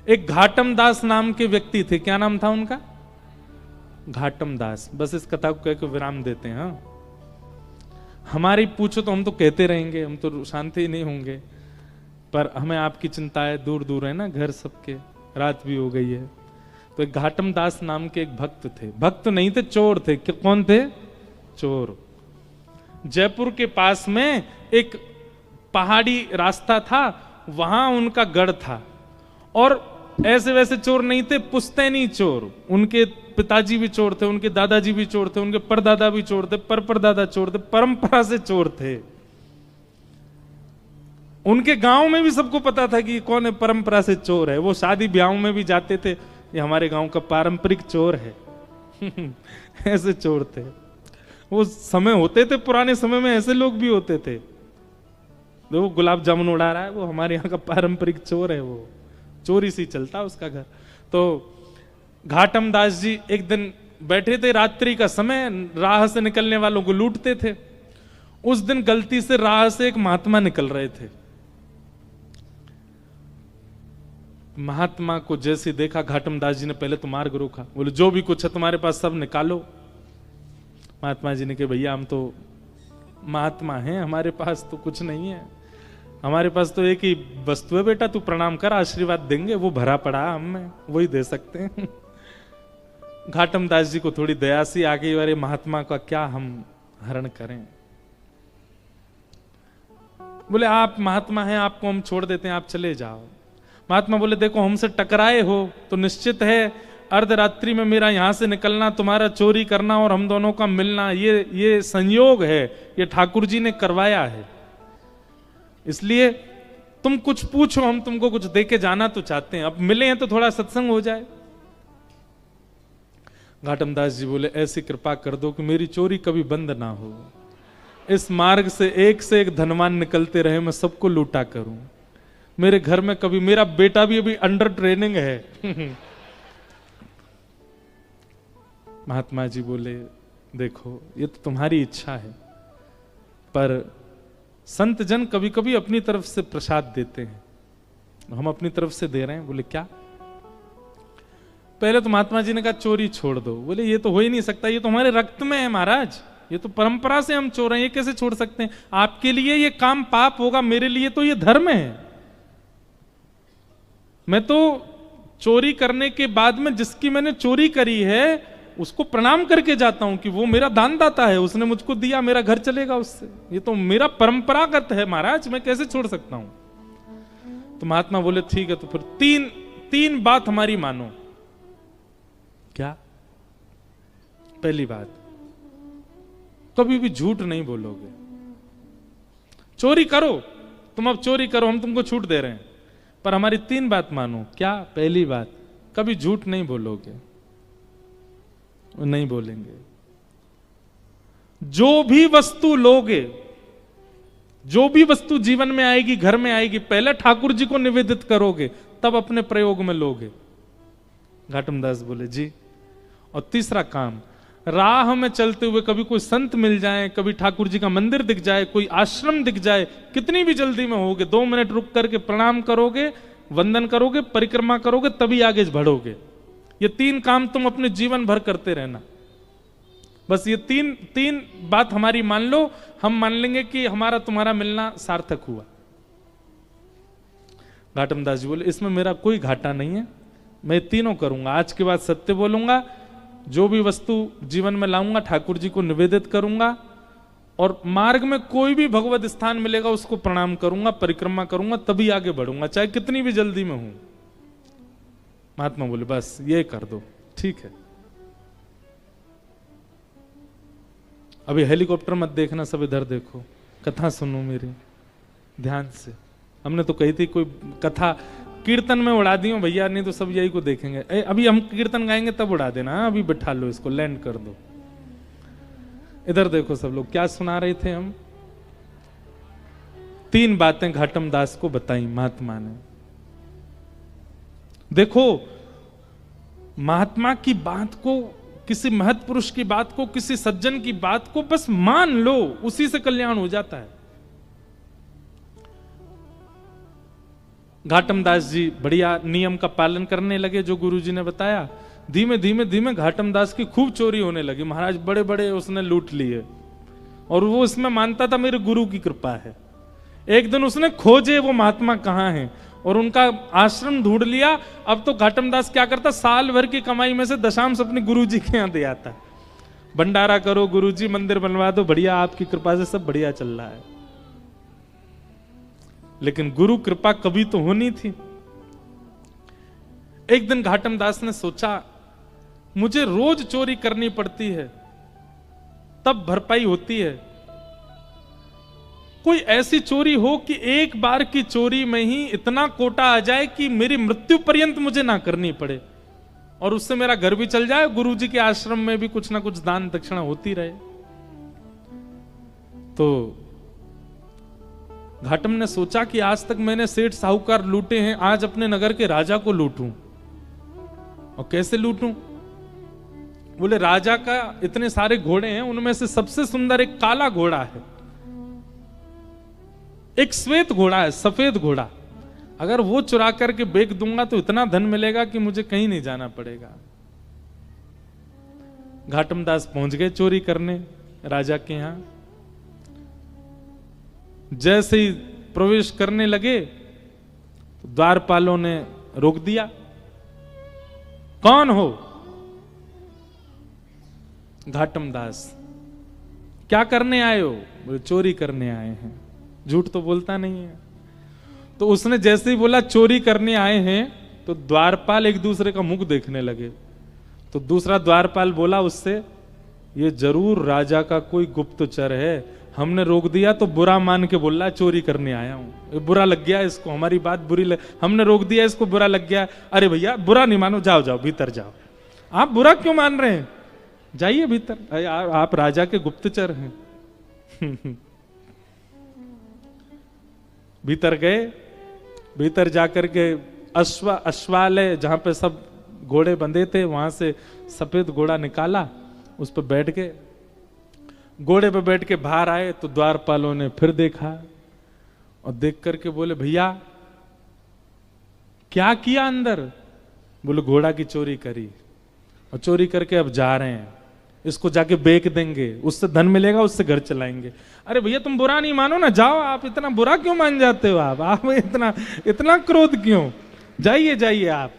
एक घाटम दास नाम के व्यक्ति थे। क्या नाम था उनका? घाटम दास। बस इस कथा को कह के विराम देते हैं। हाँ, हमारी पूछो तो हम तो कहते रहेंगे, हम तो शांति ही नहीं होंगे, पर हमें आपकी चिंता है, दूर दूर है ना घर सबके, रात भी हो गई है। तो एक घाटम दास नाम के एक भक्त थे। भक्त नहीं थे, चोर थे। कौन थे? चोर। जयपुर के पास में एक पहाड़ी रास्ता था, वहां उनका गढ़ था। और ऐसे वैसे चोर नहीं थे, पुश्तैनी चोर। उनके पिताजी भी चोर थे, उनके दादाजी भी चोर थे, उनके परदादा भी चोर थे, परदादा चोर थे, परंपरा से चोर थे। उनके गांव में भी सबको पता था कि कौन है परंपरा से चोर है। वो शादी ब्याह में भी जाते थे, ये हमारे गांव का पारंपरिक चोर है। ऐसे चोर थे। वो समय होते थे पुराने समय में, ऐसे लोग भी होते थे। वो गुलाब जामुन उड़ा रहा है, वो हमारे यहाँ का पारंपरिक चोर है। वो चोरी सी चलता उसका घर। तो घाटम दास जी एक दिन बैठे थे, रात्रि का समय, राह से निकलने वालों को लूटते थे। उस दिन गलती से राह से एक महात्मा निकल रहे थे। महात्मा को जैसे देखा, घाटम दास जी ने पहले तो मार्ग रोका, बोले जो भी कुछ है तुम्हारे पास सब निकालो। महात्मा जी ने कहा भैया हम तो महात्मा हैं, हमारे पास तो कुछ नहीं है, हमारे पास तो एक ही वस्तु है बेटा, तू प्रणाम कर, आशीर्वाद देंगे, वो भरा पड़ा हम में, वही दे सकते हैं। घाटम दास जी को थोड़ी दया सी आ गई, अरे महात्मा का क्या हम हरण करें। बोले आप महात्मा हैं, आपको हम छोड़ देते हैं, आप चले जाओ। महात्मा बोले देखो हमसे टकराए हो तो निश्चित है अर्धरात्रि में मेरा यहां से निकलना, तुम्हारा चोरी करना और हम दोनों का मिलना, ये संयोग है, ये ठाकुर जी ने करवाया है। इसलिए तुम कुछ पूछो, हम तुमको कुछ देके जाना तो चाहते हैं, अब मिले हैं तो थोड़ा सत्संग हो जाए। घाटम दास जी बोले ऐसी कृपा कर दो कि मेरी चोरी कभी बंद ना हो, इस मार्ग से एक धनवान निकलते रहे, मैं सबको लूटा करूं। मेरे घर में कभी, मेरा बेटा भी अभी अंडर ट्रेनिंग है। महात्मा जी बोले देखो ये तो तुम्हारी इच्छा है, पर संत जन कभी कभी अपनी तरफ से प्रसाद देते हैं, हम अपनी तरफ से दे रहे हैं। बोले क्या? पहले तो महात्मा जी ने कहा चोरी छोड़ दो। बोले ये तो हो ही नहीं सकता, ये तो हमारे रक्त में है महाराज, ये तो परंपरा से हम चोर हैं, ये कैसे छोड़ सकते हैं? आपके लिए ये काम पाप होगा, मेरे लिए तो ये धर्म है। मैं तो चोरी करने के बाद में जिसकी मैंने चोरी करी है उसको प्रणाम करके जाता हूं कि वो मेरा दानदाता है, उसने मुझको दिया, मेरा घर चलेगा उससे, ये तो मेरा परंपरागत है महाराज, मैं कैसे छोड़ सकता हूं? तो महात्मा बोले ठीक है, तो फिर तीन बात हमारी मानो। क्या? पहली बात, कभी भी झूठ नहीं बोलोगे। चोरी करो, तुम अब चोरी करो, हम तुमको छूट दे रहे हैं, पर हमारी 3 बात मानो। क्या? पहली बात, कभी झूठ नहीं बोलोगे। नहीं बोलेंगे। जो भी वस्तु लोगे, जो भी वस्तु जीवन में आएगी, घर में आएगी, पहले ठाकुर जी को निवेदित करोगे, तब अपने प्रयोग में लोगे। घाटम दास बोले जी। और तीसरा काम, राह में चलते हुए कभी कोई संत मिल जाए, कभी ठाकुर जी का मंदिर दिख जाए, कोई आश्रम दिख जाए, कितनी भी जल्दी में होगे, 2 मिनट रुक करके प्रणाम करोगे, वंदन करोगे, परिक्रमा करोगे, तभी आगे बढ़ोगे। ये 3 काम तुम अपने जीवन भर करते रहना। बस ये तीन बात हमारी मान लो, हम मान लेंगे कि हमारा तुम्हारा मिलना सार्थक हुआ। घाटम दास जी बोले इसमें मेरा कोई घाटा नहीं है, मैं तीनों करूंगा। आज के बाद सत्य बोलूंगा, जो भी वस्तु जीवन में लाऊंगा ठाकुर जी को निवेदित करूंगा, और मार्ग में कोई भी भगवत स्थान मिलेगा उसको प्रणाम करूंगा, परिक्रमा करूंगा, तभी आगे बढ़ूंगा, चाहे कितनी भी जल्दी में हूं। महात्मा बोले बस ये कर दो, ठीक है। अभी हेलीकॉप्टर मत देखना, सब इधर देखो, कथा सुनो मेरी ध्यान से। हमने तो कही थी कोई कथा कीर्तन में उड़ा दी हो भैया, नहीं तो सब यही को देखेंगे। अभी हम कीर्तन गाएंगे तब उड़ा देना, अभी बैठा लो इसको, लैंड कर दो। इधर देखो सब लोग, क्या सुना रहे थे हम? 3 बातें घाटम दास को बताई महात्मा ने। देखो, महात्मा की बात को, किसी महत् पुरुष की बात को, किसी सज्जन की बात को बस मान लो, उसी से कल्याण हो जाता है। घाटम दास जी बढ़िया नियम का पालन करने लगे जो गुरुजी ने बताया। धीमे धीमे धीमे घाटम दास की खूब चोरी होने लगी। महाराज बड़े बड़े उसने लूट लिए और वो इसमें मानता था मेरे गुरु की कृपा है। एक दिन उसने खोजे वो महात्मा कहाँ हैं और उनका आश्रम ढूंढ लिया। अब तो घाटम दास क्या करता, साल भर की कमाई में से दशांश अपने गुरुजी के यहाँ दे आता। भंडारा करो गुरुजी, मंदिर बनवा दो, बढ़िया आपकी कृपा से सब बढ़िया चल रहा है। लेकिन गुरु कृपा कभी तो होनी थी। एक दिन घाटम दास ने सोचा मुझे रोज चोरी करनी पड़ती है तब भरपाई होती है, कोई ऐसी चोरी हो कि एक बार की चोरी में ही इतना कोटा आ जाए कि मेरी मृत्यु पर्यंत मुझे ना करनी पड़े और उससे मेरा घर भी चल जाए, गुरुजी के आश्रम में भी कुछ ना कुछ दान दक्षिणा होती रहे। तो घाटम ने सोचा कि आज तक मैंने सेठ साहूकार लूटे हैं, आज अपने नगर के राजा को लूटूं। और कैसे लूटूं? बोले राजा का इतने सारे घोड़े हैं, उनमें से सबसे सुंदर एक काला घोड़ा है, एक श्वेत घोड़ा है, सफेद घोड़ा। अगर वो चुरा करके बेच दूंगा तो इतना धन मिलेगा कि मुझे कहीं नहीं जाना पड़ेगा। घाटम दास पहुंच गए चोरी करने राजा के यहां। जैसे ही प्रवेश करने लगे तो द्वारपालों ने रोक दिया। कौन हो? घाटम दास। क्या करने आए हो? बोले चोरी करने आए हैं। झूठ तो बोलता नहीं है। तो उसने जैसे ही बोला चोरी करने आए हैं तो द्वारपाल एक दूसरे का मुख देखने लगे। तो दूसरा द्वारपाल बोला उससे, ये जरूर राजा का कोई गुप्तचर है, हमने रोक दिया तो बुरा मान के बोल रहा चोरी करने आया हूं, बुरा लग गया इसको, हमारी बात बुरी हमने रोक दिया, इसको बुरा लग गया। अरे भैया बुरा नहीं मानो, जाओ जाओ भीतर जाओ। आप बुरा क्यों मान रहे हैं? जाइए भीतर, आप राजा के गुप्तचर हैं। भीतर गए। भीतर जाकर के अश्वालय जहां पे सब घोड़े बंधे थे वहां से सफेद घोड़ा निकाला, उस पर बैठ गए। घोड़े पे बैठ के बाहर आए तो द्वारपालों ने फिर देखा और देख करके बोले भैया क्या किया अंदर? बोले घोड़ा की चोरी करी और चोरी करके अब जा रहे हैं, इसको जाके बेच देंगे, उससे धन मिलेगा, उससे घर चलाएंगे। अरे भैया तुम बुरा नहीं मानो ना, जाओ। आप इतना बुरा क्यों मान जाते हो? आप इतना क्रोध क्यों? जाइए जाइए आप।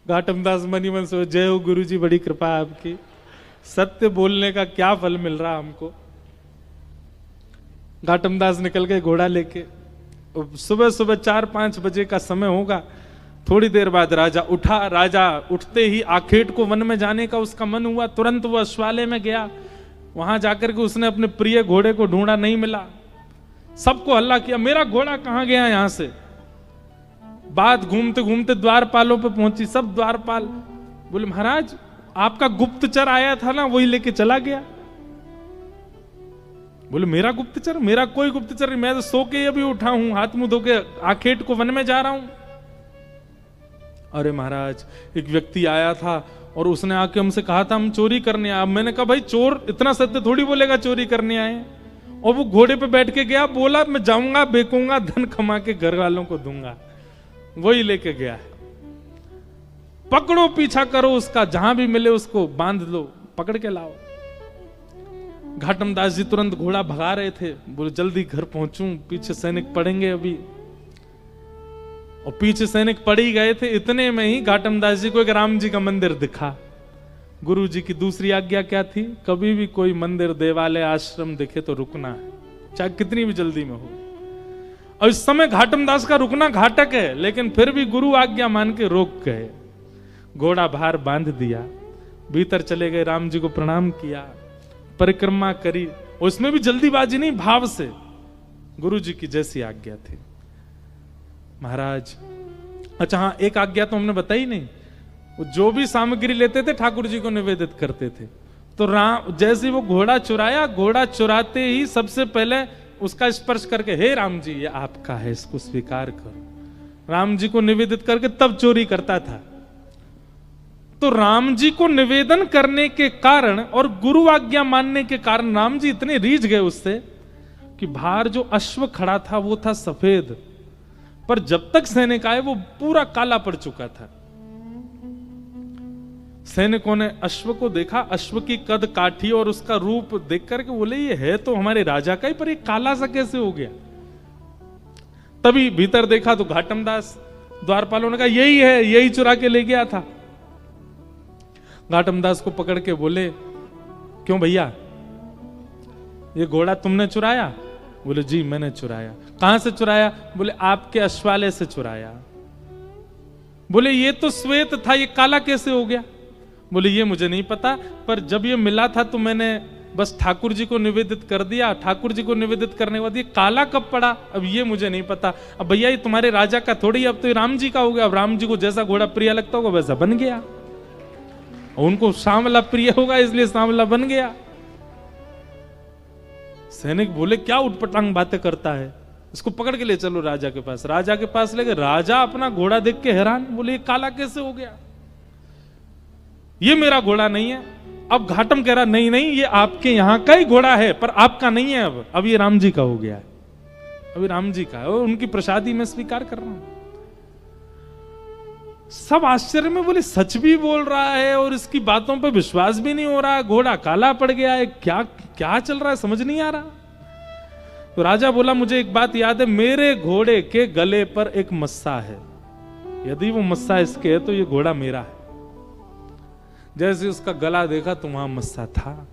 घाटम दास मनी मन सोच, जय हो गुरुजी, बड़ी कृपा आपकी, सत्य बोलने का क्या फल मिल रहा हमको। घाटम दास निकल गए घोड़ा लेके। सुबह सुबह 4-5 बजे का समय होगा। थोड़ी देर बाद राजा उठा। राजा उठते ही आखेट को वन में जाने का उसका मन हुआ। तुरंत वो अश्वालय में गया। वहां जाकर के उसने अपने प्रिय घोड़े को ढूंढा, नहीं मिला। सबको हल्ला किया, मेरा घोड़ा कहां गया यहां से। बात घूमते घूमते द्वारपालों पे पहुंची। सब द्वारपाल बोले महाराज आपका गुप्तचर आया था ना, वही लेके चला गया। बोले मेरा गुप्तचर? मेरा कोई गुप्तचर नहीं, मैं तो सो के अभी उठा हूं, हाथ मुंह धो के आखेट को वन में जा रहा हूं। अरे महाराज एक व्यक्ति आया था और उसने आके हमसे कहा था हम चोरी करने आए। मैंने कहा भाई चोर इतना सत्य थोड़ी बोलेगा चोरी करने आए। और वो घोड़े पे बैठ के गया, बोला मैं जाऊंगा, बेचूंगा, धन कमा के घर वालों को दूंगा। वही लेके गया है। पकड़ो, पीछा करो उसका, जहां भी मिले उसको बांध लो, पकड़ के लाओ। घाटम दास जी तुरंत घोड़ा भगा रहे थे। बोले जल्दी घर पहुंचूं, पीछे सैनिक पड़ेंगे अभी। और पीछे सैनिक पड़ ही गए थे। इतने में ही घाटम दास जी को एक राम जी का मंदिर दिखा। गुरु जी की दूसरी आज्ञा क्या थी? कभी भी कोई मंदिर, देवालय, आश्रम दिखे तो रुकना है, चाहे कितनी भी जल्दी में हो। और इस समय घाटम दास का रुकना घातक है, लेकिन फिर भी गुरु आज्ञा मान के रोक गए। घोड़ा बाहर बांध दिया, भीतर चले गए, राम जी को प्रणाम किया, परिक्रमा करी। उसमें भी जल्दीबाजी नहीं, भाव से, गुरु जी की जैसी आज्ञा थी। महाराज अच्छा हाँ, एक आज्ञा तो हमने बताई नहीं। वो जो भी सामग्री लेते थे ठाकुर जी को निवेदित करते थे। तो जैसे वो घोड़ा चुराया, घोड़ा चुराते ही सबसे पहले उसका स्पर्श करके, हे राम जी ये आपका है, इसको स्वीकार करो। राम जी को निवेदित करके तब चोरी करता था। तो राम जी को निवेदन करने के कारण और गुरु आज्ञा मानने के कारण राम जी इतने रीझ गए उससे कि बाहर जो अश्व खड़ा था वो था सफेद, पर जब तक सैनिक आए वो पूरा काला पड़ चुका था। सैनिकों ने अश्व को देखा, अश्व की कद काठी और उसका रूप देख करके बोले ये है तो हमारे राजा का ही, पर ये काला सा कैसे हो गया। तभी भीतर देखा तो घाटम दास, द्वारपालों ने कहा यही है, यही चुरा के ले गया था। घाटम दास को पकड़ के बोले क्यों भैया, ये घोड़ा तुमने चुराया? बोले जी मैंने चुराया। कहां से चुराया? बोले आपके अश्वालय से चुराया। बोले ये तो श्वेत था, ये काला कैसे हो गया? बोले ये मुझे नहीं पता, पर जब ये मिला था तो मैंने बस ठाकुर जी को निवेदित कर दिया। ठाकुर जी को निवेदित करने के बाद ये काला कब पड़ा, अब ये मुझे नहीं पता। अब भैया ये तुम्हारे राजा का थोड़ी, अब तो ये राम जी का हो गया। अब राम जी को जैसा घोड़ा प्रिय लगता होगा वैसा बन गया, उनको सांवला प्रिय होगा इसलिए सांवला बन गया। सैनिक बोले क्या उटपटांग बातें करता है, इसको पकड़ के ले चलो राजा के पास। राजा के पास ले गए, राजा अपना घोड़ा देख के हैरान, बोले ये काला कैसे हो गया, ये मेरा घोड़ा नहीं है। अब घाटम कह रहा नहीं नहीं ये आपके यहां का ही घोड़ा है, पर आपका नहीं है, अब ये राम जी का हो गया है, अभी राम जी का है, और उनकी प्रसादी में स्वीकार कर रहा हूं। सब आश्चर्य में बोले सच भी बोल रहा है और इसकी बातों पे विश्वास भी नहीं हो रहा, घोड़ा काला पड़ गया है, क्या क्या चल रहा है समझ नहीं आ रहा। तो राजा बोला मुझे एक बात याद है, मेरे घोड़े के गले पर एक मस्सा है, यदि वो मस्सा इसके है तो ये घोड़ा मेरा है। जैसे उसका गला देखा तो वहां मस्सा था।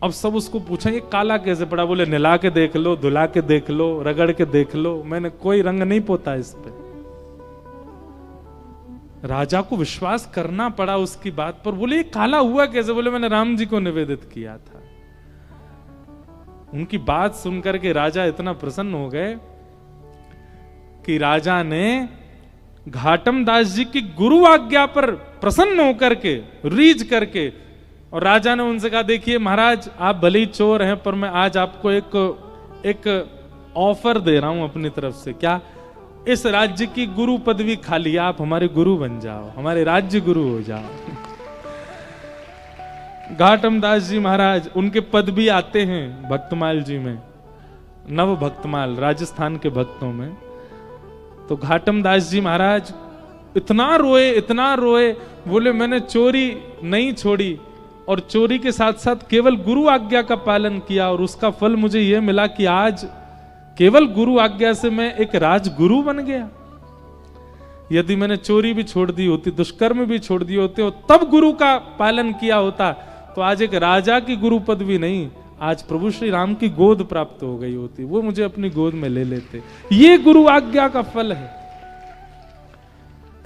अब सब उसको पूछा ये काला कैसे पड़ा? बोले नहला के देख लो, धुला के देख लो, रगड़ के देख लो, मैंने कोई रंग नहीं पोता इस पे। राजा को विश्वास करना पड़ा उसकी बात पर। बोले ये काला हुआ कैसे? बोले मैंने राम जी को निवेदित किया था। उनकी बात सुनकर के राजा इतना प्रसन्न हो गए कि राजा ने घाटम दास जी की गुरु आज्ञा पर प्रसन्न होकर के, रीझ करके, और राजा ने उनसे कहा देखिए महाराज आप भले ही चोर हैं पर मैं आज आपको एक ऑफर दे रहा हूं अपनी तरफ से। क्या? इस राज्य की गुरु पदवी खाली, आप हमारे गुरु बन जाओ, हमारे राज्य गुरु हो जाओ। घाटम दास जी महाराज, उनके पद भी आते हैं भक्तमाल जी में, नव भक्तमाल राजस्थान के भक्तों में। तो घाटम दास जी महाराज इतना रोए, बोले मैंने चोरी नहीं छोड़ी और चोरी के साथ साथ केवल गुरु आज्ञा का पालन किया, और उसका फल मुझे यह मिला कि आज केवल गुरु आज्ञा से मैं एक राजगुरु बन गया। यदि मैंने चोरी भी छोड़ दी होती, दुष्कर्म भी छोड़ दिए होते और तब गुरु का पालन किया होता, तो आज एक राजा की गुरु पदवी नहीं, आज प्रभु श्री राम की गोद प्राप्त हो गई होती, वो मुझे अपनी गोद में ले लेते। ये गुरु आज्ञा का फल है।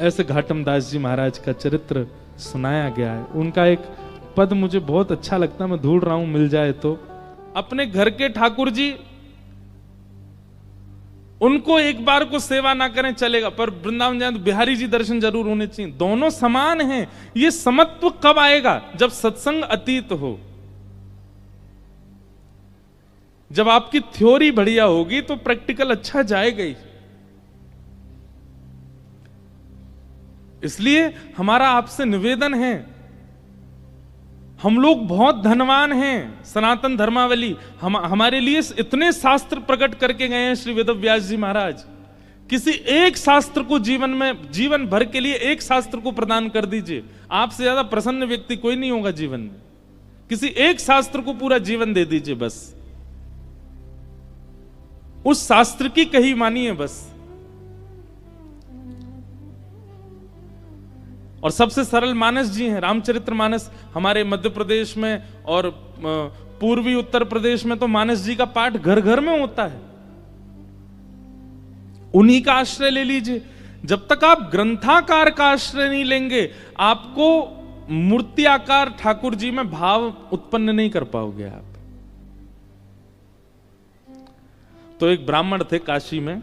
ऐसे घाटम दास जी महाराज का चरित्र सुनाया गया है। उनका एक पद मुझे बहुत अच्छा लगता है, मैं ढूंढ रहा हूं मिल जाए तो। अपने घर के ठाकुर जी, उनको एक बार को सेवा ना करें चलेगा, पर वृंदावन जाए तो बिहारी जी दर्शन जरूर होने चाहिए। दोनों समान हैं। ये समत्व कब आएगा? जब सत्संग अतीत हो, जब आपकी थ्योरी बढ़िया होगी तो प्रैक्टिकल अच्छा जाएगा ही। इसलिए हमारा आपसे निवेदन है, हम लोग बहुत धनवान हैं सनातन धर्मावली, हमारे लिए इतने शास्त्र प्रकट करके गए हैं श्री वेदव्यास जी महाराज। किसी एक शास्त्र को जीवन भर के लिए एक शास्त्र को प्रदान कर दीजिए, आपसे ज्यादा प्रसन्न व्यक्ति कोई नहीं होगा जीवन में। किसी एक शास्त्र को पूरा जीवन दे दीजिए, बस उस शास्त्र की कही मानिए बस। और सबसे सरल मानस जी हैं, रामचरित्र मानस हमारे मध्य प्रदेश में और पूर्वी उत्तर प्रदेश में तो मानस जी का पाठ घर घर में होता है। उन्हीं का आश्रय ले लीजिए। जब तक आप ग्रंथाकार का आश्रय नहीं लेंगे, आपको मूर्ति आकार ठाकुर जी में भाव उत्पन्न नहीं कर पाओगे आप। तो एक ब्राह्मण थे काशी में,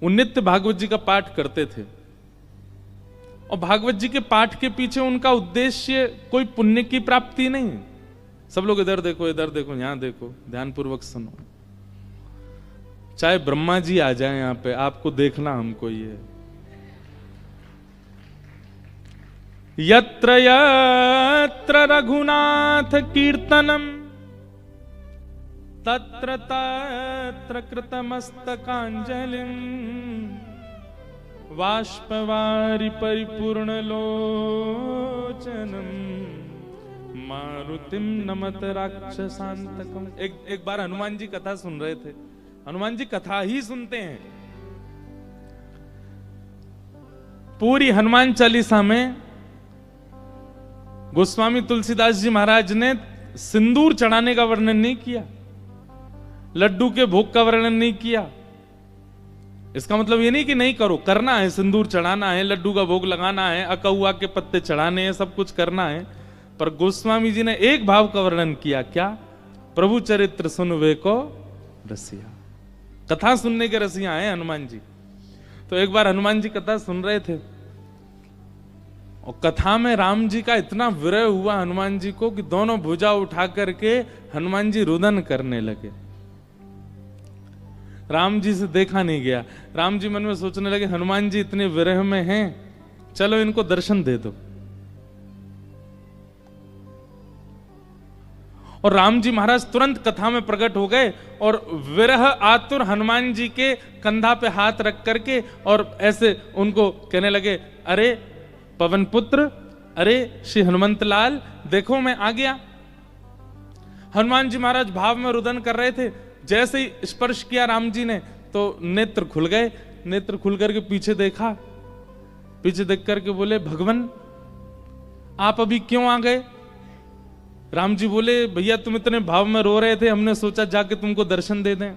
वो नित्य भागवत जी का पाठ करते थे, और भागवत जी के पाठ के पीछे उनका उद्देश्य कोई पुण्य की प्राप्ति नहीं। सब लोग इधर देखो, इधर देखो, यहां देखो, ध्यानपूर्वक सुनो। चाहे ब्रह्मा जी आ जाए यहां पे, आपको देखना हमको ये यत्र यत्र रघुनाथ कीर्तनम तत्र तत्र कृतमस्तकाञ्जलिं बाष्पवारि परिपूर्णलोचनं मारुतिं नमत राक्षसान्तकम्। एक बार हनुमान जी कथा सुन रहे थे। हनुमान जी कथा ही सुनते हैं। पूरी हनुमान चालीसा में गोस्वामी तुलसीदास जी महाराज ने सिंदूर चढ़ाने का वर्णन नहीं किया, लड्डू के भोग का वर्णन नहीं किया। इसका मतलब ये नहीं कि नहीं करो, करना है, सिंदूर चढ़ाना है, लड्डू का भोग लगाना है, अकहुआ के पत्ते चढ़ाने हैं, सब कुछ करना है। पर गोस्वामी जी ने एक भाव का वर्णन किया, क्या? प्रभु चरित्र सुनवे को रसिया। कथा सुनने के रसिया हैं हनुमान जी। तो एक बार हनुमान जी कथा सुन रहे थे और कथा में राम जी का इतना विरह हुआ हनुमान जी को कि दोनों भुजा उठा करके हनुमान जी रुदन करने लगे। राम जी से देखा नहीं गया। राम जी मन में सोचने लगे, हनुमान जी इतने विरह में हैं, चलो इनको दर्शन दे दो। और राम जी महाराज तुरंत कथा में प्रकट हो गए और विरह आतुर हनुमान जी के कंधा पे हाथ रख करके और ऐसे उनको कहने लगे, अरे पवन पुत्र, अरे श्री हनुमंत लाल, देखो मैं आ गया। हनुमान जी महाराज भाव में रुदन कर रहे थे। जैसे ही स्पर्श किया राम जी ने तो नेत्र खुल गए। नेत्र खुल करके पीछे देखा, पीछे देख करके बोले, भगवान आप अभी क्यों आ गए? राम जी बोले, भैया तुम इतने भाव में रो रहे थे, हमने सोचा जाके तुमको दर्शन दे दें।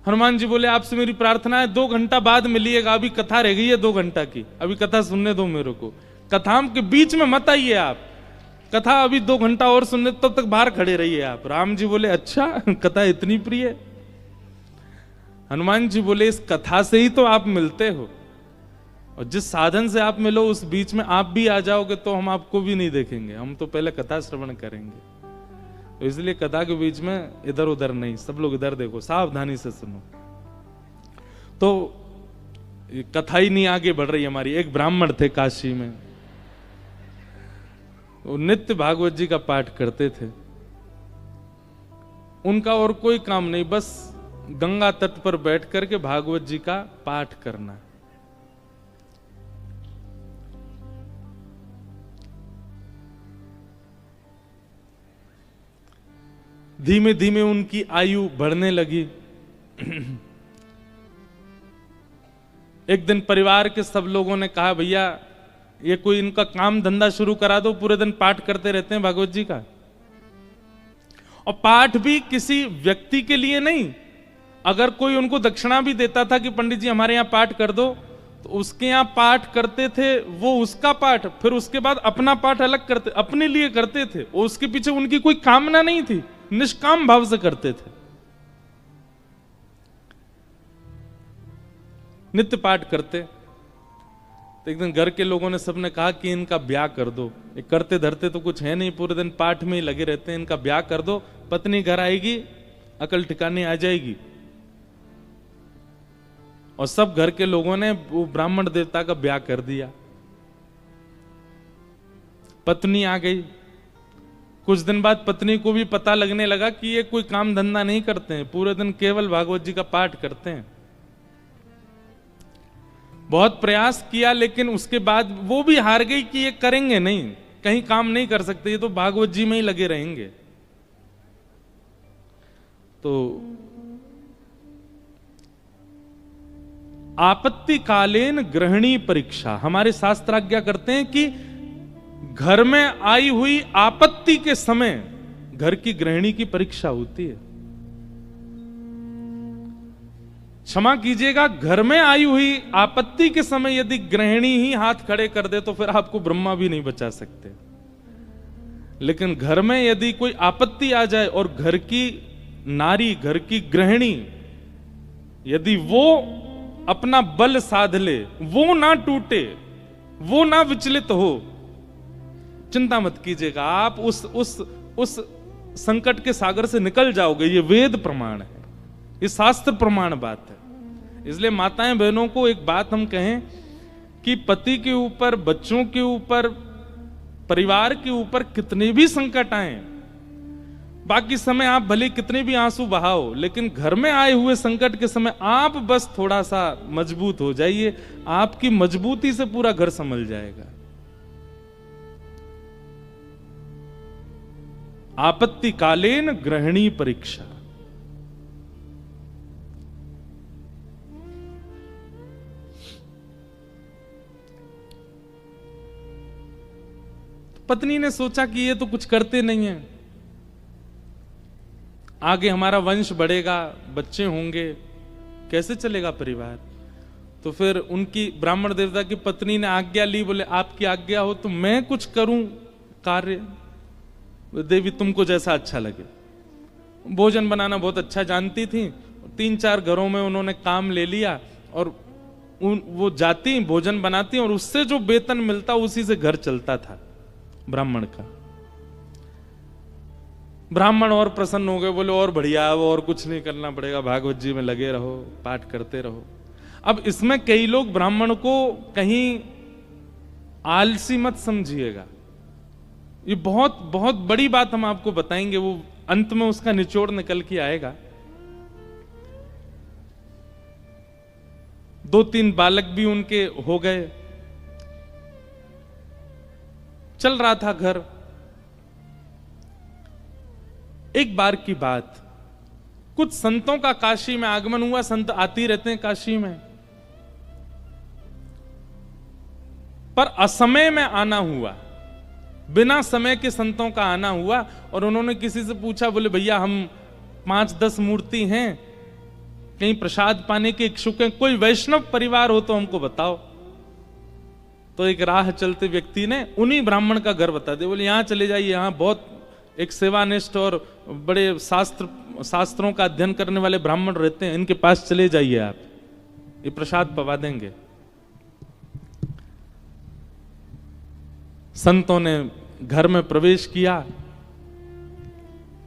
हनुमान जी बोले, आपसे मेरी प्रार्थना है 2 घंटा बाद मिलिएगा, अभी कथा रह गई है 2 घंटा की, अभी कथा सुनने दो मेरे को, कथा के बीच में मत आइए आप, कथा अभी 2 घंटा और सुनने, तब तक बाहर खड़े रहिए आप। राम जी बोले, अच्छा कथा इतनी प्रिय? हनुमान जी बोले, इस कथा से ही तो आप मिलते हो, और जिस साधन से आप मिलो उस बीच में आप भी आ जाओगे तो हम आपको भी नहीं देखेंगे, हम तो पहले कथा श्रवण करेंगे। तो इसलिए कथा के बीच में इधर उधर नहीं, सब लोग इधर देखो, सावधानी से सुनो। तो कथा ही नहीं आगे बढ़ रही हमारी। एक ब्राह्मण थे काशी में, वो नित्य भागवत जी का पाठ करते थे। उनका और कोई काम नहीं, बस गंगा तट पर बैठ करके भागवत जी का पाठ करना। धीमे धीमे उनकी आयु बढ़ने लगी। एक दिन परिवार के सब लोगों ने कहा, भैया ये कोई इनका काम धंधा शुरू करा दो, पूरे दिन पाठ करते रहते हैं भागवत जी का। और पाठ भी किसी व्यक्ति के लिए नहीं, अगर कोई उनको दक्षिणा भी देता था कि पंडित जी हमारे यहाँ पाठ कर दो, तो उसके यहाँ पाठ करते थे, वो उसका पाठ, फिर उसके बाद अपना पाठ अलग करते, अपने लिए करते थे। उसके पीछे उनकी कोई कामना नहीं थी, निष्काम भाव से करते थे। नित्य पाठ करते। तो एक दिन घर के लोगों ने सबने कहा कि इनका ब्याह कर दो, ये करते धरते तो कुछ है नहीं, पूरे दिन पाठ में ही लगे रहते हैं, इनका ब्याह कर दो, पत्नी घर आएगी, अकल ठिकाने आ जाएगी। और सब घर के लोगों ने वो ब्राह्मण देवता का ब्याह कर दिया। पत्नी आ गई। कुछ दिन बाद पत्नी को भी पता लगने लगा कि ये कोई काम धंधा नहीं करते हैं, पूरे दिन केवल भागवत जी का पाठ करते हैं। बहुत प्रयास किया, लेकिन उसके बाद वो भी हार गई कि ये करेंगे नहीं, कहीं काम नहीं कर सकते, ये तो भागवत जी में ही लगे रहेंगे। तो आपत्तिकालीन गृहिणी परीक्षा, हमारे शास्त्र आज्ञा करते हैं कि घर में आई हुई आपत्ति के समय घर की गृहिणी की परीक्षा होती है। क्षमा कीजिएगा, घर में आई हुई आपत्ति के समय यदि गृहिणी ही हाथ खड़े कर दे तो फिर आपको ब्रह्मा भी नहीं बचा सकते। लेकिन घर में यदि कोई आपत्ति आ जाए और घर की नारी, घर की गृहिणी यदि वो अपना बल साध ले, वो ना टूटे, वो ना विचलित हो, चिंता मत कीजिएगा, आप उस संकट के सागर से निकल जाओगे। ये वेद प्रमाण है, ये शास्त्र प्रमाण बात है। इसलिए माताएं बहनों को एक बात हम कहें कि पति के ऊपर, बच्चों के ऊपर, परिवार के ऊपर कितने भी संकट आए, बाकी समय आप भले कितने भी आंसू बहाओ, लेकिन घर में आए हुए संकट के समय आप बस थोड़ा सा मजबूत हो जाइए, आपकी मजबूती से पूरा घर संभल जाएगा। आपत्ति कालीन गृहिणी परीक्षा। पत्नी ने सोचा कि ये तो कुछ करते नहीं है, आगे हमारा वंश बढ़ेगा, बच्चे होंगे, कैसे चलेगा परिवार। तो फिर उनकी ब्राह्मण देवता की पत्नी ने आज्ञा ली, बोले आपकी आज्ञा हो तो मैं कुछ करूं कार्य, देवी तुमको जैसा अच्छा लगे। भोजन बनाना बहुत अच्छा जानती थी, 3-4 घरों में उन्होंने काम ले लिया और वो जाती भोजन बनाती और उससे जो वेतन मिलता उसी से घर चलता था ब्राह्मण का। ब्राह्मण और प्रसन्न हो गए, बोले और बढ़िया, वो और कुछ नहीं करना पड़ेगा, भागवत जी में लगे रहो, पाठ करते रहो। अब इसमें कई लोग ब्राह्मण को कहीं आलसी मत समझिएगा, ये बहुत बहुत बड़ी बात हम आपको बताएंगे, वो अंत में उसका निचोड़ निकल के आएगा। 2-3 बालक भी उनके हो गए, चल रहा था घर। एक बार की बात, कुछ संतों का काशी में आगमन हुआ, संत आती रहते हैं काशी में, पर असमय में आना हुआ, बिना समय के संतों का आना हुआ। और उन्होंने किसी से पूछा, बोले भैया हम 5-10 मूर्ति हैं, कहीं प्रसाद पाने के इच्छुक हैं, कोई वैष्णव परिवार हो तो हमको बताओ। तो एक राह चलते व्यक्ति ने उन्हीं ब्राह्मण का घर बता दिया, बोले यहां चले जाइए, यहां बहुत एक सेवानिष्ठ और बड़े शास्त्रों का अध्ययन करने वाले ब्राह्मण रहते हैं, इनके पास चले जाइए, आप ये प्रसाद पवा देंगे। संतों ने घर में प्रवेश किया।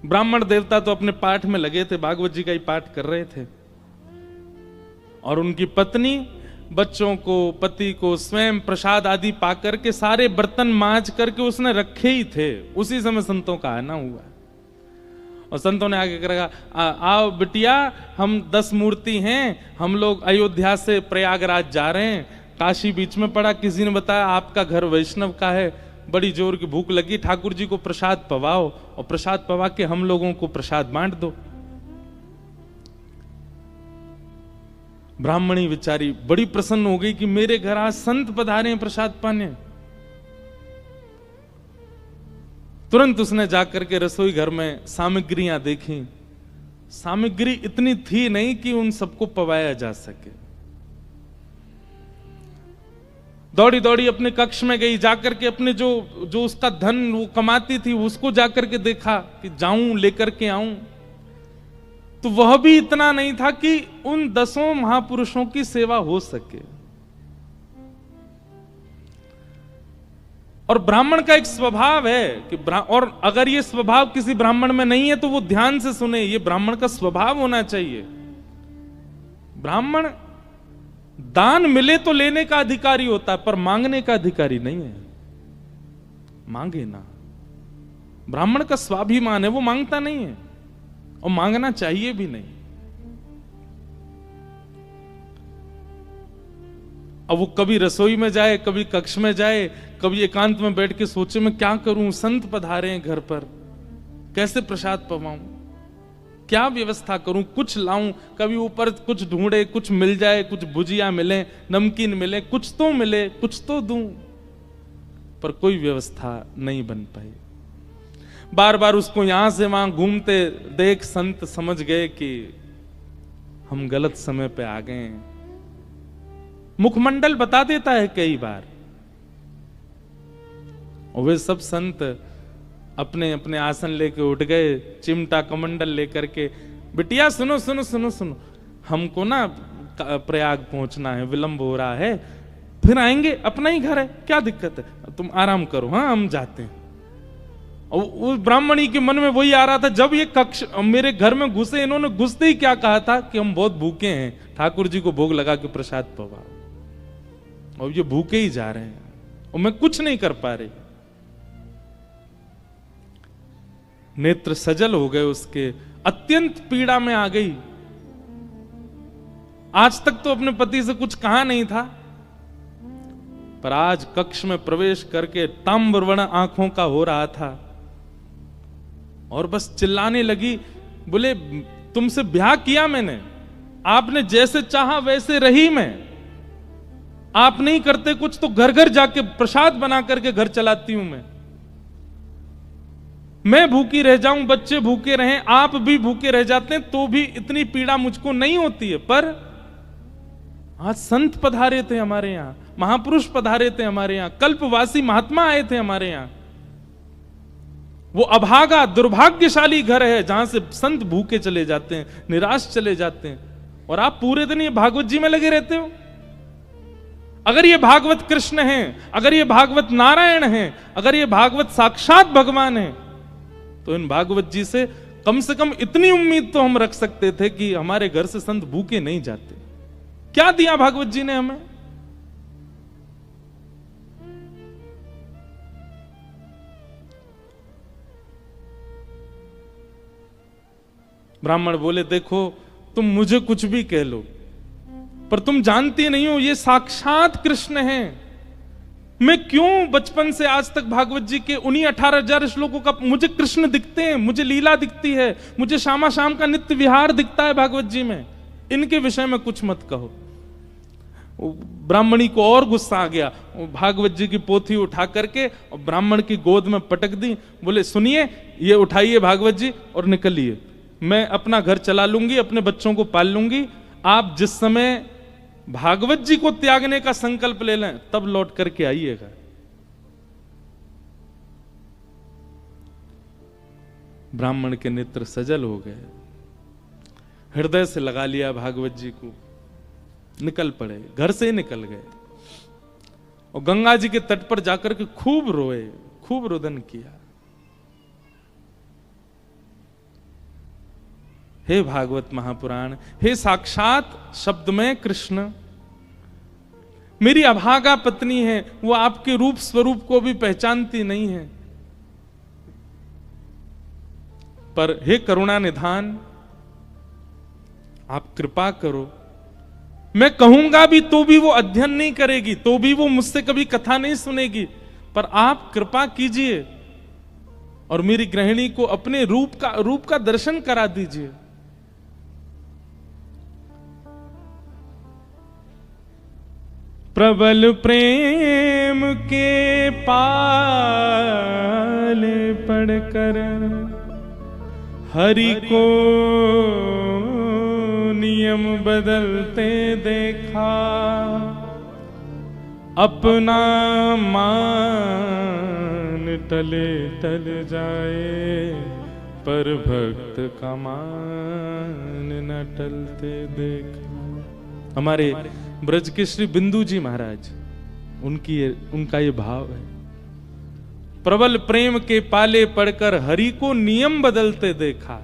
ब्राह्मण देवता तो अपने पाठ में लगे थे, भागवत जी का ही पाठ कर रहे थे, और उनकी पत्नी बच्चों को, पति को स्वयं प्रसाद आदि पाकर के सारे बर्तन मांज करके उसने रखे ही थे। उसी समय संतों का आना हुआ और संतों ने आगे कहा, आओ बिटिया, हम 10 मूर्ति हैं, हम लोग अयोध्या से प्रयागराज जा रहे हैं, काशी बीच में पड़ा, किसी ने बताया आपका घर वैष्णव का है, बड़ी जोर की भूख लगी, ठाकुर जी को प्रसाद पवाओ और प्रसाद पवा के हम लोगों को प्रसाद बांट दो। ब्राह्मणी बेचारी बड़ी प्रसन्न हो गई कि मेरे घर आज संत पधारे हैं प्रसाद पाने। तुरंत उसने जाकर के रसोई घर में सामग्रियां देखी, सामग्री इतनी थी नहीं कि उन सबको पवाया जा सके। दौड़ी दौड़ी अपने कक्ष में गई, जाकर के अपने जो उसका धन वो कमाती थी उसको जाकर के देखा कि जाऊं लेकर के आऊं, तो वह भी इतना नहीं था कि उन 10 महापुरुषों की सेवा हो सके। और ब्राह्मण का एक स्वभाव है कि और अगर ये स्वभाव किसी ब्राह्मण में नहीं है तो वो ध्यान से सुने, ये ब्राह्मण का स्वभाव होना चाहिए। ब्राह्मण दान मिले तो लेने का अधिकारी होता है, पर मांगने का अधिकारी नहीं है। मांगे ना, ब्राह्मण का स्वाभिमान है, वो मांगता नहीं है और मांगना चाहिए भी नहीं। अब वो कभी रसोई में जाए, कभी कक्ष में जाए, कभी एकांत में बैठ के सोचे मैं क्या करूं, संत पधारे हैं घर पर, कैसे प्रसाद पवाऊं, क्या व्यवस्था करूं, कुछ लाऊं, कभी ऊपर कुछ ढूंढे, कुछ मिल जाए, कुछ भुजिया मिले, नमकीन मिले, कुछ तो मिले, कुछ तो दूं, पर कोई व्यवस्था नहीं बन पाई। बार बार उसको यहां से वहां घूमते देख संत समझ गए कि हम गलत समय पे आ गए हैं। मुखमंडल बता देता है कई बार, और वे सब संत अपने अपने आसन लेके उठ गए, चिमटा कमंडल लेकर के, बिटिया सुनो सुनो सुनो सुनो, हमको ना प्रयाग पहुंचना है, विलंब हो रहा है, फिर आएंगे, अपना ही घर है, क्या दिक्कत है, तुम आराम करो, हाँ हम जाते हैं। और उस ब्राह्मणी के मन में वही आ रहा था, जब ये कक्ष मेरे घर में घुसे, इन्होंने घुसते ही क्या कहा था कि हम बहुत भूखे हैं, ठाकुर जी को भोग लगा के प्रसाद पवाओ, और ये भूखे ही जा रहे हैं और मैं कुछ नहीं कर पा रही। नेत्र सजल हो गए उसके, अत्यंत पीड़ा में आ गई। आज तक तो अपने पति से कुछ कहा नहीं था, पर आज कक्ष में प्रवेश करके ताम्रवर्ण आंखों का हो रहा था और बस चिल्लाने लगी, बोले तुमसे ब्याह किया मैंने, आपने जैसे चाहा वैसे रही मैं, आप नहीं करते कुछ तो घर घर जाके प्रसाद बना करके घर चलाती हूं मैं भूखी रह जाऊं, बच्चे भूखे रहें, आप भी भूखे रह जाते हैं तो भी इतनी पीड़ा मुझको नहीं होती है। पर आज संत पधारे थे हमारे यहां, महापुरुष पधारे थे हमारे यहां, कल्पवासी महात्मा आए थे हमारे यहां। वो अभागा दुर्भाग्यशाली घर है जहां से संत भूखे चले जाते हैं, निराश चले जाते हैं, और आप पूरे दिन ये भागवत जी में लगे रहते हो। अगर ये भागवत कृष्ण हैं, अगर ये भागवत नारायण हैं, अगर ये भागवत साक्षात भगवान हैं, तो इन भागवत जी से कम इतनी उम्मीद तो हम रख सकते थे कि हमारे घर से संत भूखे नहीं जाते। क्या दिया भागवत जी ने हमें? ब्राह्मण बोले, देखो तुम मुझे कुछ भी कह लो, पर तुम जानती नहीं हो ये साक्षात कृष्ण हैं। मैं क्यों बचपन से आज तक भागवत जी के उन्हीं 18,000 श्लोकों का मुझे कृष्ण दिखते हैं, मुझे लीला दिखती है, मुझे शामा शाम का नित्य विहार दिखता है भागवत जी में, इनके विषय में कुछ मत कहो। ब्राह्मणी को और गुस्सा आ गया, भागवत जी की पोथी उठा करके और ब्राह्मण की गोद में पटक दी। बोले, सुनिए, ये उठाइए भागवत जी और निकलिए, मैं अपना घर चला लूंगी, अपने बच्चों को पाल लूंगी। आप जिस समय भागवत जी को त्यागने का संकल्प ले लें तब लौट करके आइएगा। ब्राह्मण के नेत्र सजल हो गए, हृदय से लगा लिया भागवत जी को, निकल पड़े, घर से ही निकल गए और गंगा जी के तट पर जाकर के खूब रोए, खूब रुदन किया। हे भागवत महापुराण, हे साक्षात शब्द में कृष्ण, मेरी अभागा पत्नी है, वो आपके रूप स्वरूप को भी पहचानती नहीं है, पर हे करुणा निधान, आप कृपा करो। मैं कहूंगा भी तो भी वो अध्ययन नहीं करेगी, तो भी वो मुझसे कभी कथा नहीं सुनेगी, पर आप कृपा कीजिए और मेरी गृहिणी को अपने रूप का दर्शन करा दीजिए। प्रबल प्रेम के पाल पढ़कर हरि को नियम बदलते देखा, अपना मान टले टल जाए, पर भक्त का मान न टलते देखा। हमारे ब्रज के श्री बिंदु जी महाराज, उनका ये भाव है, प्रबल प्रेम के पाले पढ़कर हरि को नियम बदलते देखा,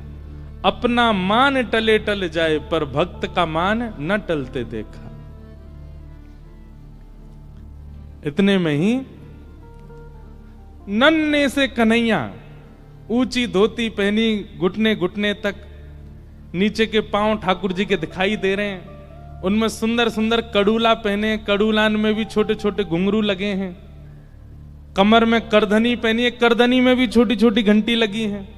अपना मान टले टल जाए, पर भक्त का मान न टलते देखा। इतने में ही नन्हे से कन्हैया, ऊंची धोती पहनी, घुटने घुटने तक, नीचे के पांव ठाकुर जी के दिखाई दे रहे हैं, उनमें सुंदर सुंदर कड़ूला पहने, कड़ूलान में भी छोटे छोटे घुंघरू लगे हैं, कमर में करधनी पहनी है, करधनी में भी छोटी छोटी घंटी लगी है,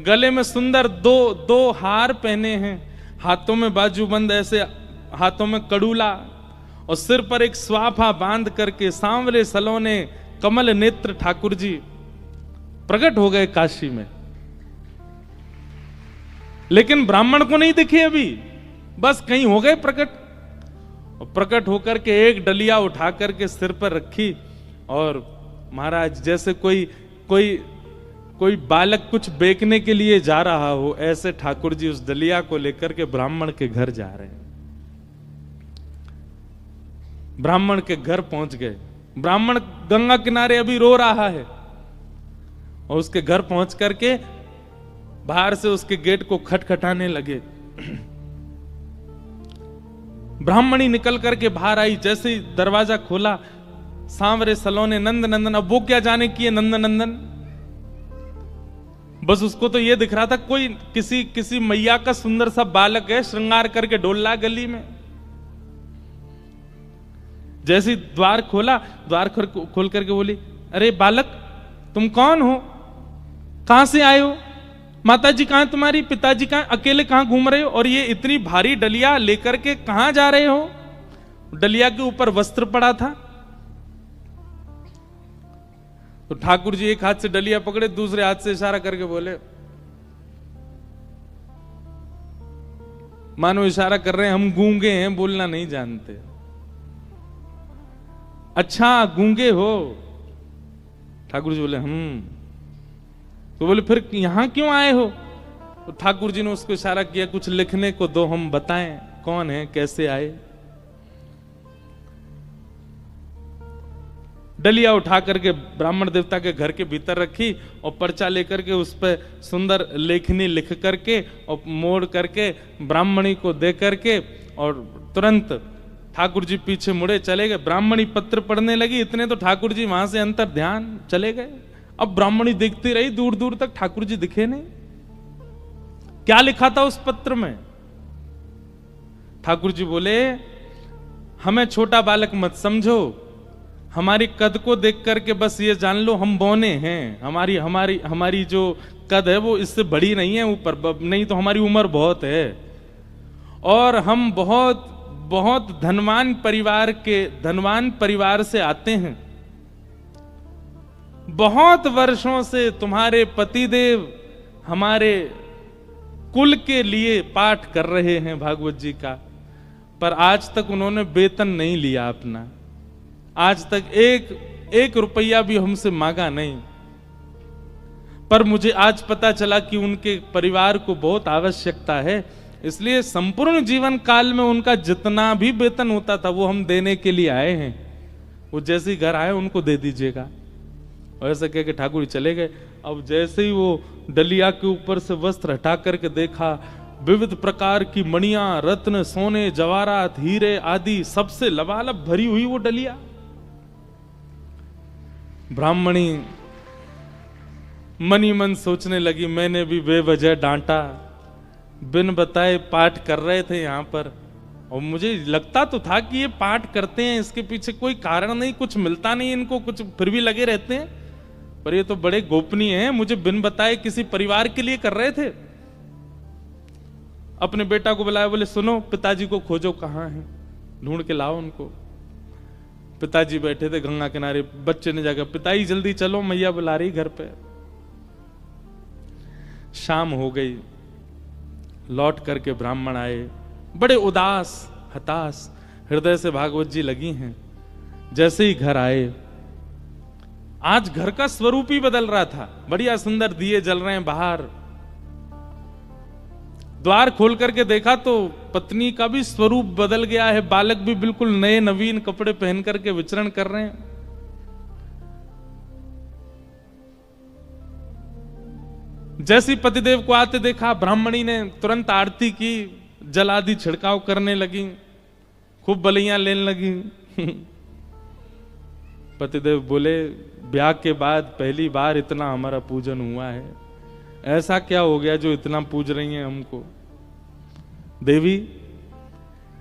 गले में सुंदर दो हार पहने हैं, हाथों में बाजूबंद, ऐसे हाथों में कड़ूला, और सिर पर एक स्वाफा बांध करके सांवरे सलोने कमल नेत्र ठाकुर जी प्रकट हो गए काशी में। लेकिन ब्राह्मण को नहीं दिखे अभी, बस कहीं हो गए प्रकट, और प्रकट होकर के एक डलिया उठा करके सिर पर रखी, और महाराज जैसे कोई बालक कुछ बेचने के लिए जा रहा हो, ऐसे ठाकुर जी उस डलिया को लेकर के ब्राह्मण के घर जा रहे हैं। ब्राह्मण के घर पहुंच गए, ब्राह्मण गंगा किनारे अभी रो रहा है, और उसके घर पहुंच करके बाहर से उसके गेट को खटखटाने लगे। ब्राह्मणी निकल करके बाहर आई, जैसे ही दरवाजा खोला, सांवरे सलोने नंद नंदन, अब वो क्या जाने किए नंद नंदन, बस उसको तो ये दिख रहा था कोई किसी मैया का सुंदर सा बालक है, श्रृंगार करके डोल रहा गली में। जैसे द्वार खोला, द्वार खोल करके बोली, अरे बालक तुम कौन हो, कहां से आए हो, माताजी कहां तुम्हारी, पिताजी कहां, अकेले कहां घूम रहे हो, और ये इतनी भारी डलिया लेकर के कहां जा रहे हो। डलिया के ऊपर वस्त्र पड़ा था। तो ठाकुर जी एक हाथ से डलिया पकड़े, दूसरे हाथ से इशारा करके बोले, मानो इशारा कर रहे हैं हम गूंगे हैं, बोलना नहीं जानते। अच्छा गूंगे हो। ठाकुर जी बोले तो बोले फिर यहां क्यों आए हो। तो ठाकुर जी ने उसको इशारा किया, कुछ लिखने को दो, हम बताएं कौन है, कैसे आए। डलिया उठा करके ब्राह्मण देवता के घर के भीतर रखी और पर्चा लेकर के उस पर सुंदर लेखनी लिख करके और मोड़ करके ब्राह्मणी को दे करके, और तुरंत ठाकुर जी पीछे मुड़े चले गए। ब्राह्मणी पत्र पढ़ने लगी, इतने तो ठाकुर जी वहां से अंतर ध्यान चले गए। अब ब्राह्मणी देखती रही, दूर दूर तक ठाकुर जी दिखे नहीं। क्या लिखा था उस पत्र में। ठाकुर जी बोले, हमें छोटा बालक मत समझो, हमारी कद को देख करके बस ये जान लो हम बौने हैं। हमारी हमारी हमारी जो कद है वो इससे बड़ी नहीं है ऊपर, नहीं तो हमारी उम्र बहुत है, और हम बहुत बहुत धनवान परिवार से आते हैं। बहुत वर्षों से तुम्हारे पतिदेव हमारे कुल के लिए पाठ कर रहे हैं भागवत जी का, पर आज तक उन्होंने वेतन नहीं लिया अपना, आज तक एक रुपया भी हमसे मांगा नहीं। पर मुझे आज पता चला कि उनके परिवार को बहुत आवश्यकता है, इसलिए संपूर्ण जीवन काल में उनका जितना भी वेतन होता था वो हम देने के लिए आए हैं। वो जैसे ही घर आए उनको दे दीजिएगा। और ऐसा कह के ठाकुर चले गए। अब जैसे ही वो डलिया के ऊपर से वस्त्र हटा करके देखा, विविध प्रकार की मणियां, रत्न, सोने, जवाहरात, हीरे आदि सबसे लबालब भरी हुई वो डलिया। ब्राह्मणी मनी मन सोचने लगी, मैंने भी बेवजह डांटा, बिन बताए पाठ कर रहे थे यहां पर, और मुझे लगता तो था कि ये पाठ करते हैं, इसके पीछे कोई कारण नहीं, कुछ मिलता नहीं इनको, कुछ फिर भी लगे रहते हैं, पर ये तो बड़े गोपनीय हैं, मुझे बिन बताए किसी परिवार के लिए कर रहे थे। अपने बेटा को बुलाया, बोले सुनो पिताजी को खोजो, कहां हैं, ढूंढ के लाओ उनको। पिताजी बैठे थे गंगा किनारे, बच्चे ने जाकर, पिताजी जल्दी चलो मैया बुला रही घर पे। शाम हो गई, लौट करके ब्राह्मण आए, बड़े उदास हताश हृदय से भागवत जी लगी हैं। जैसे ही घर आए, आज घर का स्वरूप ही बदल रहा था, बढ़िया सुंदर दिए जल रहे हैं बाहर। द्वार खोल करके देखा तो पत्नी का भी स्वरूप बदल गया है, बालक भी बिल्कुल नए नवीन कपड़े पहन करके विचरण कर रहे हैं। जैसी पतिदेव को आते देखा, ब्राह्मणी ने तुरंत आरती की, जल आदि छिड़काव करने लगी, खूब बलियां लेने लगी। पतिदेव बोले, ब्याह के बाद पहली बार इतना हमारा पूजन हुआ है, ऐसा क्या हो गया जो इतना पूज रही हैं हमको। देवी,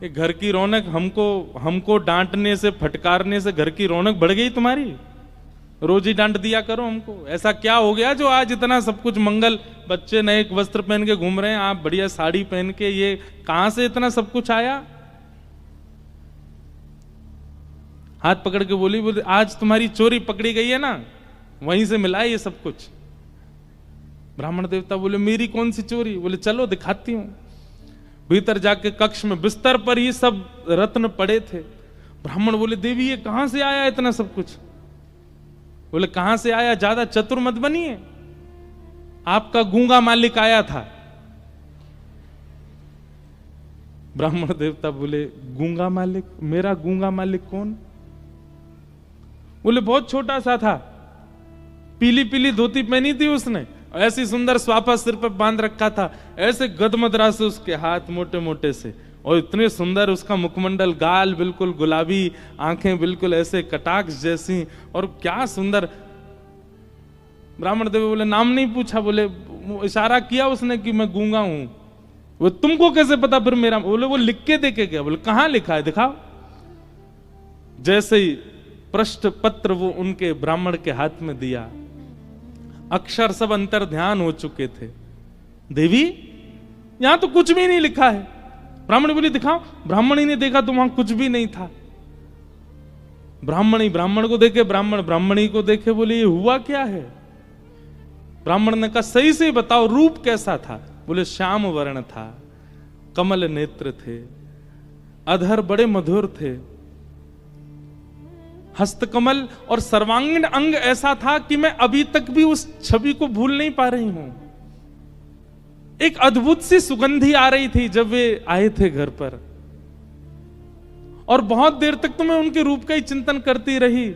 ये घर की रौनक हमको डांटने से, फटकारने से घर की रौनक बढ़ गई तुम्हारी, रोज ही डांट दिया करो हमको। ऐसा क्या हो गया जो आज इतना सब कुछ मंगल, बच्चे नए वस्त्र पहन के घूम रहे हैं, आप बढ़िया साड़ी पहन के, ये कहां से इतना सब कुछ आया। हाथ पकड़ के बोली, आज तुम्हारी चोरी पकड़ी गई है ना, वहीं से मिला है ये सब कुछ। ब्राह्मण देवता बोले, मेरी कौन सी चोरी। बोले चलो दिखाती हूं। भीतर जाके कक्ष में बिस्तर पर ही सब रत्न पड़े थे। ब्राह्मण बोले, देवी ये कहां से आया इतना सब कुछ। बोले कहां से आया, ज्यादा चतुर मत बनिए, आपका गूंगा मालिक आया था। ब्राह्मण देवता बोले, गूंगा मालिक, मेरा गूंगा मालिक कौन। बोले बहुत छोटा सा था, पीली पीली धोती पहनी थी उसने, ऐसी सुंदर स्वापा सिर पर बांध रखा था, ऐसे गदमदरा से उसके हाथ मोटे मोटे से, और इतने सुंदर उसका मुखमंडल, गाल बिल्कुल गुलाबी, आंखें बिल्कुल ऐसे कटाक्ष जैसी, और क्या सुंदर। ब्राह्मण देव बोले, नाम नहीं पूछा। बोले इशारा किया उसने कि मैं गूंगा हूं। वो तुमको कैसे पता फिर मेरा? बोले वो लिख के देके गया। बोले कहां लिखा है, दिखाओ। जैसे ही पृष्ठ पत्र वो उनके ब्राह्मण के हाथ में दिया, अक्षर सब अंतर ध्यान हो चुके थे। देवी यहां तो कुछ भी नहीं लिखा है। ब्राह्मणी बोली दिखाओ। ब्राह्मणी ने देखा तो वहां कुछ भी नहीं था। ब्राह्मणी ब्राह्मण को देखे, ब्राह्मण ब्राह्मणी को देखे, बोले ये हुआ क्या है? ब्राह्मण ने कहा सही से बताओ रूप कैसा था? बोले श्याम वर्ण था, कमल नेत्र थे, अधर बड़े मधुर थे, हस्तकमल और सर्वांगीण अंग ऐसा था कि मैं अभी तक भी उस छवि को भूल नहीं पा रही हूं। एक अद्भुत सी सुगंधी आ रही थी जब वे आए थे घर पर, और बहुत देर तक तो मैं उनके रूप का ही चिंतन करती रही।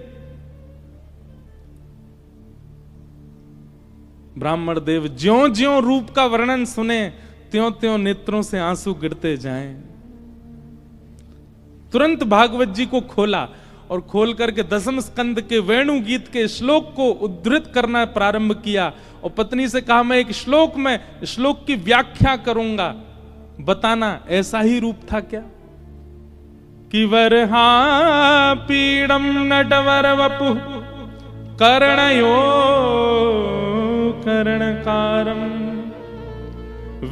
ब्राह्मण देव ज्यों ज्यों रूप का वर्णन सुने त्यों त्यों नेत्रों से आंसू गिरते जाएं। तुरंत भागवत जी को खोला और खोल करके दसम स्कंद के वेणु गीत के श्लोक को उद्धृत करना प्रारंभ किया, और पत्नी से कहा मैं एक श्लोक में श्लोक की व्याख्या करूंगा, बताना ऐसा ही रूप था क्या? कि वरहा पीड़म नटवर वपु कर्णयो कर्णकारम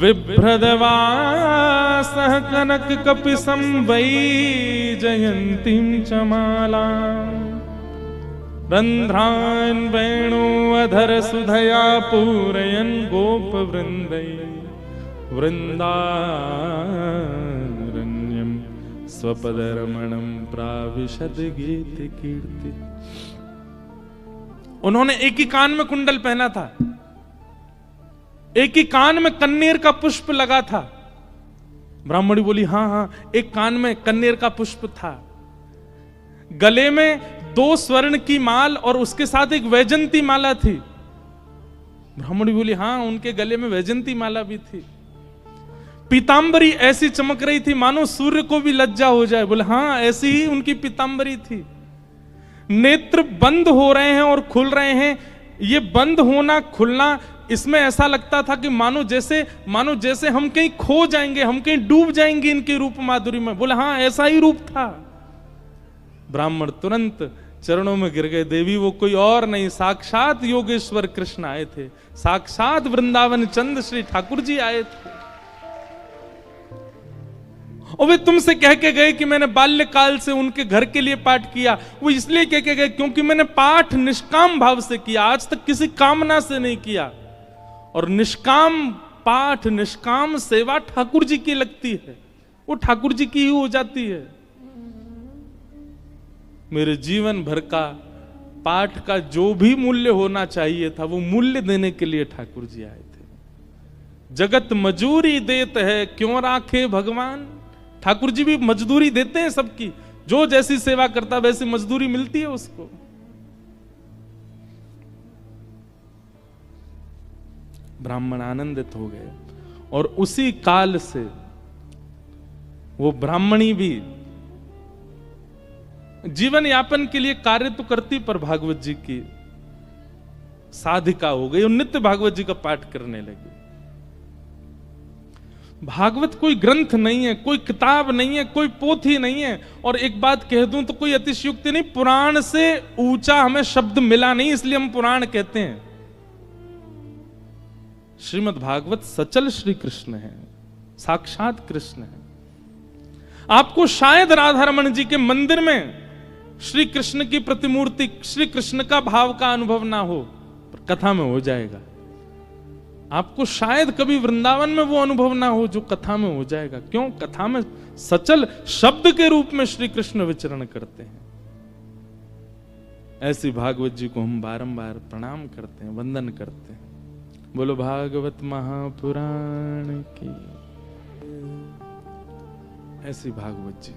विभ्रदवासः कनक कपिसं वैजयन्तीं च माला रंध्रान् वेणुअधर सुधया पूरयन् गोपवृन्दै वृन्दारण्यं स्वपदरमणं प्राविशद गीत कीर्ति। उन्होंने एक ही कान में कुंडल पहना था, एक ही कान में कन्नेर का पुष्प लगा था। ब्राह्मणी बोली हाँ हाँ, एक कान में कन्नेर का पुष्प था, गले में 2 स्वर्ण की माल और उसके साथ एक वैजंती माला थी। ब्राह्मणी बोली हाँ, उनके गले में वैजंती माला भी थी। पीतांबरी ऐसी चमक रही थी मानो सूर्य को भी लज्जा हो जाए। बोले हाँ, ऐसी ही उनकी पीतांबरी थी। नेत्र बंद हो रहे हैं और खुल रहे हैं। ये बंद होना खुलना, इसमें ऐसा लगता था कि मानो जैसे हम कहीं खो जाएंगे, हम कहीं डूब जाएंगे इनके रूप माधुरी में। बोले हाँ, ऐसा ही रूप था। ब्राह्मण तुरंत चरणों में गिर गए। देवी वो कोई और नहीं, साक्षात योगेश्वर कृष्ण आए थे, साक्षात वृंदावन चंद श्री ठाकुर जी आए थे। और वे तुमसे कह के गए कि मैंने बाल्यकाल से उनके घर के लिए पाठ किया। वो इसलिए कह के गए क्योंकि मैंने पाठ निष्काम भाव से किया, आज तक किसी कामना से नहीं किया। और निष्काम पाठ, निष्काम सेवा ठाकुर जी की लगती है, वो ठाकुर जी की ही हो जाती है। मेरे जीवन भर का पाठ का जो भी मूल्य होना चाहिए था, वो मूल्य देने के लिए ठाकुर जी आए थे। जगत मजूरी देत है क्यों राखे भगवान। ठाकुर जी भी मजदूरी देते हैं सबकी, जो जैसी सेवा करता वैसी मजदूरी मिलती है उसको। ब्राह्मण आनंदित हो गए, और उसी काल से वो ब्राह्मणी भी जीवन यापन के लिए कार्य तो करती, पर भागवत जी की साधिका हो गई और नित्य भागवत जी का पाठ करने लगी। भागवत कोई ग्रंथ नहीं है, कोई किताब नहीं है, कोई पोथी नहीं है। और एक बात कह दूं तो कोई अतिशयोक्ति नहीं, पुराण से ऊंचा हमें शब्द मिला नहीं, इसलिए हम पुराण कहते हैं। श्रीमद् भागवत सचल श्री कृष्ण है, साक्षात कृष्ण है। आपको शायद राधा रमन जी के मंदिर में श्री कृष्ण की प्रतिमूर्ति, श्री कृष्ण का भाव का अनुभव ना हो, पर कथा में हो जाएगा। आपको शायद कभी वृंदावन में वो अनुभव ना हो जो कथा में हो जाएगा। क्यों? कथा में सचल शब्द के रूप में श्री कृष्ण विचरण करते हैं। ऐसी भागवत जी को हम बारंबार प्रणाम करते हैं, वंदन करते हैं। बोलो भागवत महापुराण की। ऐसी भागवत जी।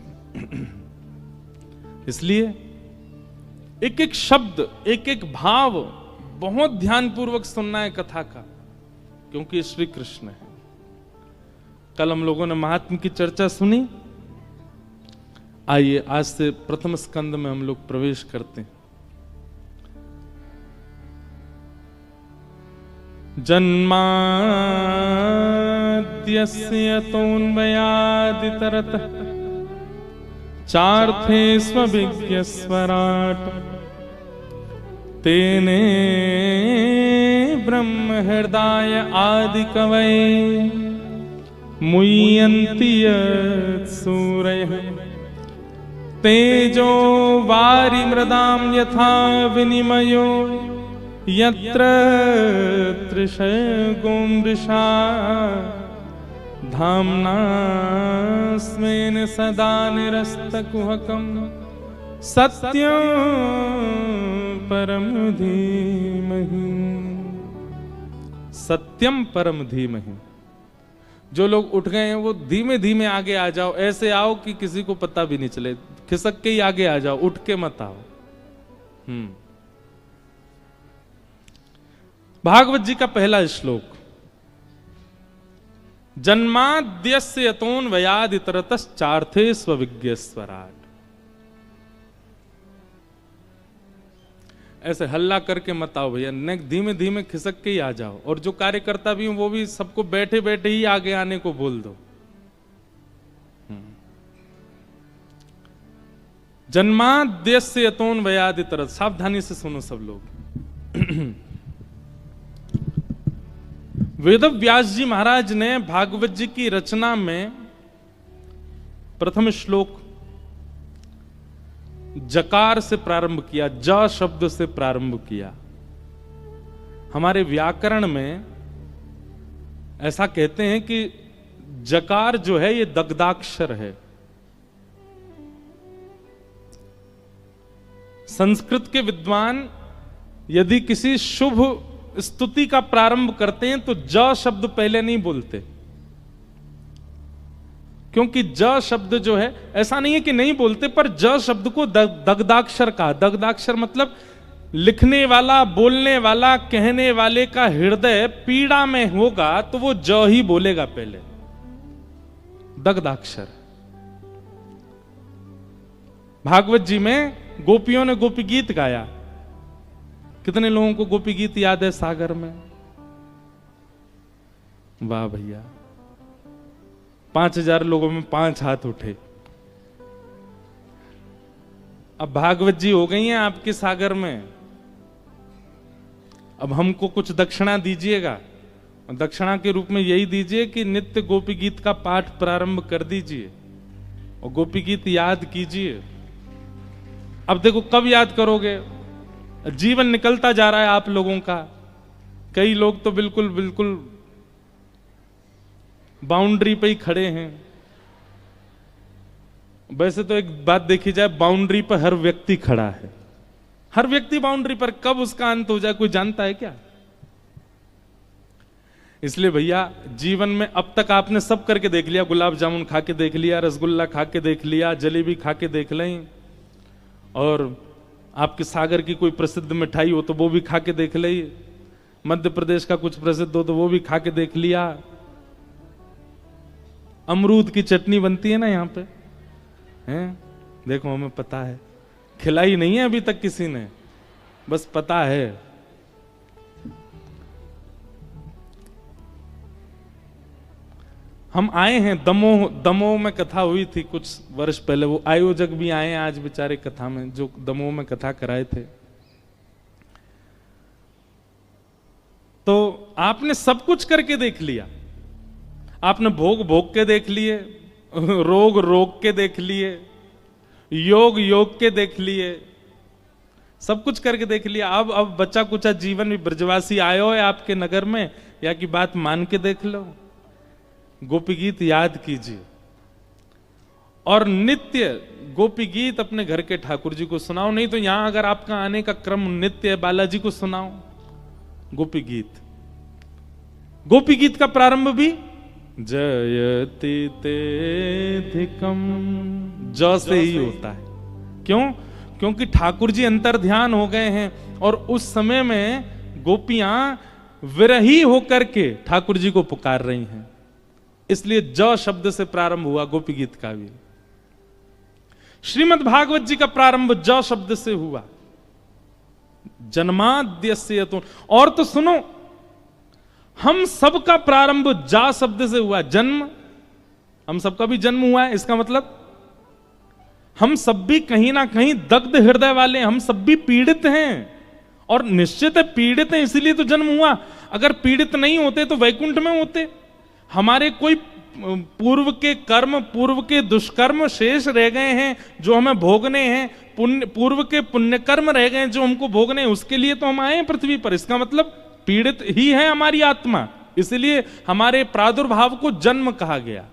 इसलिए एक एक शब्द, एक एक भाव बहुत ध्यानपूर्वक सुनना है कथा का, क्योंकि श्री कृष्ण है। कल हम लोगों ने महात्म की चर्चा सुनी। आइए आज से प्रथम स्कंद में हम लोग प्रवेश करते हैं। जन्माद्यस्य यतोऽन्वयादितरतः चार्थेष्वभिज्ञस्वराट् तेने ब्रह्महृदाय आदिकवये मुह्यन्ति यत्सूरयः तेजो वारिमृदां यथा विनिमयो यत्र त्रिशर्गो मृषा धाम्ना स्वेन सदा निरस्तकुहकं सत्यं परम धीमहि। सत्यम परम धीमहि। जो लोग उठ गए हैं वो धीमे धीमे आगे आ जाओ, ऐसे आओ कि किसी को पता भी नहीं चले, खिसक के ही आगे आ जाओ, उठ के मत आओ। भागवत जी का पहला श्लोक, जन्माद्यस्य यतोऽन्वयादितरतश्चार्थेष्वभिज्ञस्वराट्। ऐसे हल्ला करके मत आओ भैया, धीमे धीमे खिसक के ही आ जाओ। और जो कार्यकर्ता भी वो भी सबको बैठे बैठे ही आगे आने को बोल दो। जन्माद्यस्य यतोऽन्वयादितरत, सावधानी से सुनो सब लोग। वेदव्यास जी महाराज ने भागवत जी की रचना में प्रथम श्लोक जकार से प्रारंभ किया, ज शब्द से प्रारंभ किया। हमारे व्याकरण में ऐसा कहते हैं कि जकार जो है ये दग्धाक्षर है। संस्कृत के विद्वान यदि किसी शुभ स्तुति का प्रारंभ करते हैं तो ज शब्द पहले नहीं बोलते, क्योंकि ज शब्द जो है, ऐसा नहीं है कि नहीं बोलते, पर ज शब्द को दग्धाक्षर कहा। दग्धाक्षर मतलब लिखने वाला, बोलने वाला, कहने वाले का हृदय पीड़ा में होगा तो वो ज ही बोलेगा पहले, दग्धाक्षर। भागवत जी में गोपियों ने गोपी गीत गाया। कितने लोगों को गोपी गीत याद है सागर में? वाह भैया, 5000 लोगों में 5 हाथ उठे। अब भागवत जी हो गई हैं आपके सागर में, अब हमको कुछ दक्षिणा दीजिएगा। दक्षिणा के रूप में यही दीजिए कि नित्य गोपी गीत का पाठ प्रारंभ कर दीजिए और गोपी गीत याद कीजिए। अब देखो कब याद करोगे, जीवन निकलता जा रहा है आप लोगों का। कई लोग तो बिल्कुल बिल्कुल बाउंड्री पे ही खड़े हैं। वैसे तो एक बात देखी जाए, बाउंड्री पर हर व्यक्ति खड़ा है, हर व्यक्ति बाउंड्री पर। कब उसका अंत हो जाए कोई जानता है क्या? इसलिए भैया जीवन में अब तक आपने सब करके देख लिया। गुलाब जामुन खा के देख लिया, रसगुल्ला खा के देख लिया, जलेबी खा के देख लें, और आपके सागर की कोई प्रसिद्ध मिठाई हो तो वो भी खा के देख ली, मध्य प्रदेश का कुछ प्रसिद्ध हो तो वो भी खा के देख लिया। अमरूद की चटनी बनती है ना यहाँ पे, हैं? देखो हमें पता है, खिलाई नहीं है अभी तक किसी ने, बस पता है। हम आए हैं दमोह, दमोह में कथा हुई थी कुछ वर्ष पहले। वो आयोजक भी आए हैं आज बेचारे कथा में, जो दमोह में कथा कराए थे। तो आपने सब कुछ करके देख लिया। आपने भोग भोग के देख लिए, रोग रोग के देख लिए, योग योग के देख लिए, सब कुछ करके देख लिया। अब बच्चा कुचा जीवन में ब्रजवासी आयो है आपके नगर में, या की बात मान के देख लो। गोपी गीत याद कीजिए और नित्य गोपी गीत अपने घर के ठाकुर जी को सुनाओ। नहीं तो यहां अगर आपका आने का क्रम नित्य है, बालाजी को सुनाओ गोपी गीत। गोपी गीत का प्रारंभ भी जयति तेधिकम ज से ही होता है। क्यों? क्योंकि ठाकुर जी अंतर ध्यान हो गए हैं और उस समय में गोपियां विरही होकर के ठाकुर जी को पुकार रही हैं, इसलिए ज शब्द से प्रारंभ हुआ गोपी गीत का भी। श्रीमद् भागवत जी का प्रारंभ ज शब्द से हुआ, जन्माद्यस्य यतो। और तो सुनो, हम सबका प्रारंभ जा शब्द से हुआ। जन्म, हम सबका भी जन्म हुआ है, इसका मतलब हम सब भी कहीं ना कहीं दग्ध हृदय वाले, हम सब भी पीड़ित हैं, और निश्चित है पीड़ित हैं, इसीलिए तो जन्म हुआ। अगर पीड़ित नहीं होते तो वैकुंठ में होते। हमारे कोई पूर्व के कर्म, पूर्व के दुष्कर्म शेष रह गए हैं जो हमें भोगने हैं, पूर्व के पुण्य कर्म रह गए हैं जो हमको भोगने हैं, उसके लिए तो हम आए हैं पृथ्वी पर। इसका मतलब पीड़ित ही है हमारी आत्मा, इसलिए हमारे प्रादुर्भाव को जन्म कहा गया।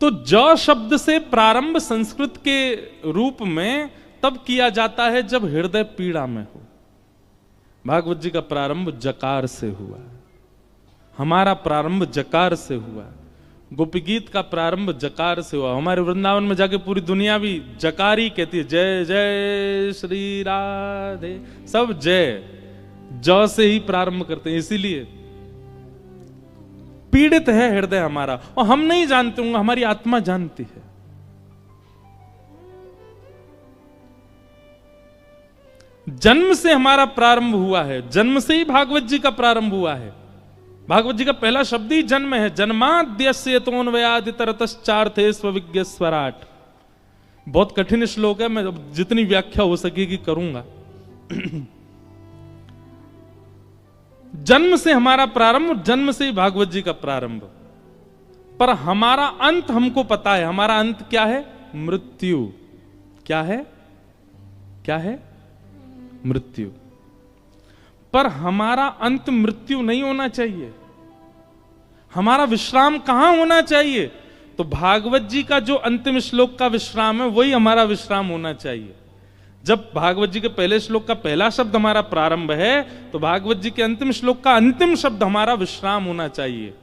तो ज शब्द से प्रारंभ संस्कृत के रूप में तब किया जाता है जब हृदय पीड़ा में हो। भागवत जी का प्रारंभ जकार से हुआ, हमारा प्रारंभ जकार से हुआ, गोपी गीत का प्रारंभ जकार से हुआ। हमारे वृंदावन में जाके पूरी दुनिया भी जकार ही कहती है, जय जय श्री राधे, सब जय ज से ही प्रारंभ करते हैं। इसीलिए पीड़ित है हृदय हमारा, और हम नहीं जानते होंगे, हमारी आत्मा जानती है। जन्म से हमारा प्रारंभ हुआ है, जन्म से ही भागवत जी का प्रारंभ हुआ है। भागवत जी का पहला शब्द ही जन्म है। जन्माद्यस्य तोन्वयादितरतश्चार्थे स्वविज्ञ स्वराट। बहुत कठिन श्लोक है, मैं जितनी व्याख्या हो सकेगी करूंगा। जन्म से हमारा प्रारंभ, जन्म से ही भागवत जी का प्रारंभ। पर हमारा अंत हमको पता है। हमारा अंत क्या है? मृत्यु। क्या है? क्या है? मृत्यु। पर हमारा अंत मृत्यु नहीं होना चाहिए। हमारा विश्राम कहां होना चाहिए? तो भागवत जी का जो अंतिम श्लोक का विश्राम है वही हमारा विश्राम होना चाहिए। जब भागवत जी के पहले श्लोक का पहला शब्द हमारा प्रारंभ है, तो भागवत जी के अंतिम श्लोक का अंतिम शब्द हमारा विश्राम होना चाहिए।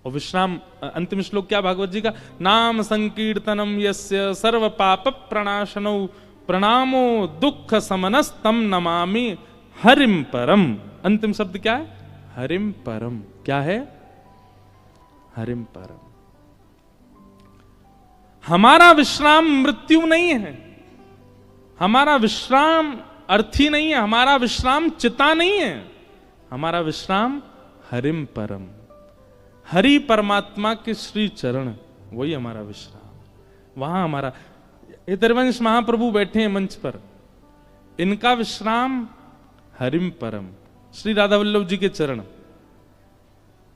और विश्राम, अंतिम श्लोक क्या भागवत जी का? नाम संकीर्तनम यस्य सर्व पाप प्रणाशनो प्रणामो दुख समनस्तम नमामि हरिम परम। अंतिम शब्द क्या है? हरिम परम। क्या है? हरिम परम। हमारा विश्राम मृत्यु नहीं है, हमारा विश्राम अर्थी नहीं है, हमारा विश्राम चिता नहीं है, हमारा विश्राम हरिम परम, हरि परमात्मा के श्री चरण, वही हमारा विश्राम। वहां हमारा इतरवंश महाप्रभु बैठे हैं मंच पर, इनका विश्राम हरिम परम, श्री राधा वल्लभ जी के चरण।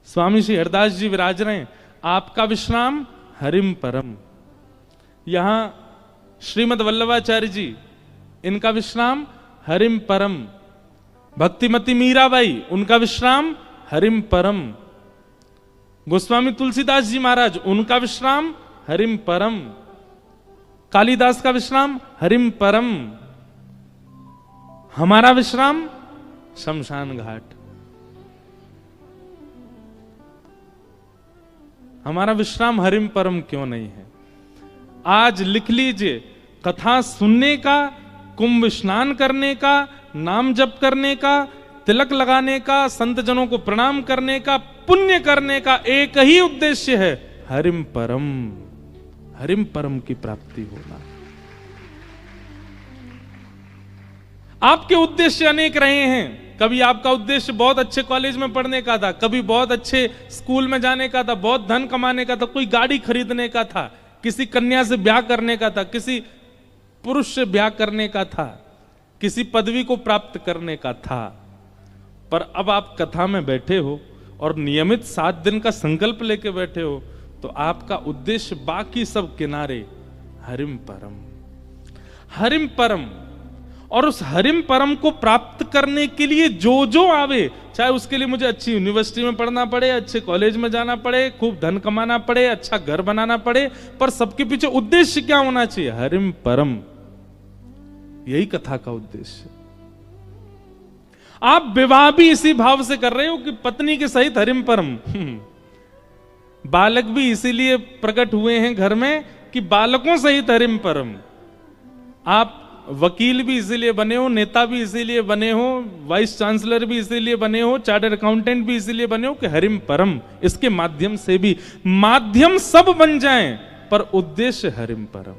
स्वामी श्री हरदास जी विराज रहे हैं, आपका विश्राम हरिम परम। यहां श्रीमद वल्लभाचार्य जी, इनका विश्राम हरिम परम। भक्तिमती मीराबाई, उनका विश्राम हरिम परम। गोस्वामी तुलसीदास जी महाराज, उनका विश्राम हरिम परम। कालिदास का विश्राम हरिम परम। हमारा विश्राम शमशान घाट। हमारा विश्राम हरिम परम क्यों नहीं है? आज लिख लीजिए, कथा सुनने का, कुंभ स्नान करने का, नाम जप करने का, तिलक लगाने का, संत जनों को प्रणाम करने का, पुण्य करने का एक ही उद्देश्य है, हरिम परम, हरिम परम की प्राप्ति होना। आपके उद्देश्य अनेक रहे हैं। कभी आपका उद्देश्य बहुत अच्छे कॉलेज में पढ़ने का था, कभी बहुत अच्छे स्कूल में जाने का था, बहुत धन कमाने का था, कोई गाड़ी खरीदने का था, किसी कन्या से ब्याह करने का था, किसी पुरुष से ब्याह करने का था, किसी पदवी को प्राप्त करने का था। पर अब आप कथा में बैठे हो और नियमित 7 दिन का संकल्प लेके बैठे हो, तो आपका उद्देश्य बाकी सब किनारे, हरिम परम, हरिम परम। और उस हरिम परम को प्राप्त करने के लिए जो जो आवे, चाहे उसके लिए मुझे अच्छी यूनिवर्सिटी में पढ़ना पड़े, अच्छे कॉलेज में जाना पड़े, खूब धन कमाना पड़े, अच्छा घर बनाना पड़े, पर सबके पीछे उद्देश्य क्या होना चाहिए? हरिम परम। यही कथा का उद्देश्य। आप विवाह भी इसी भाव से कर रहे हो कि पत्नी के सहित हरिम परम। बालक भी इसीलिए प्रकट हुए हैं घर में कि बालकों सहित हरिम परम। आप वकील भी इसीलिए बने हो, नेता भी इसीलिए बने हो, वाइस चांसलर भी इसीलिए बने हो, चार्टर्ड अकाउंटेंट भी इसीलिए बने हो कि हरिम परम, इसके माध्यम से भी, माध्यम सब बन जाएं पर उद्देश्य हरिम परम।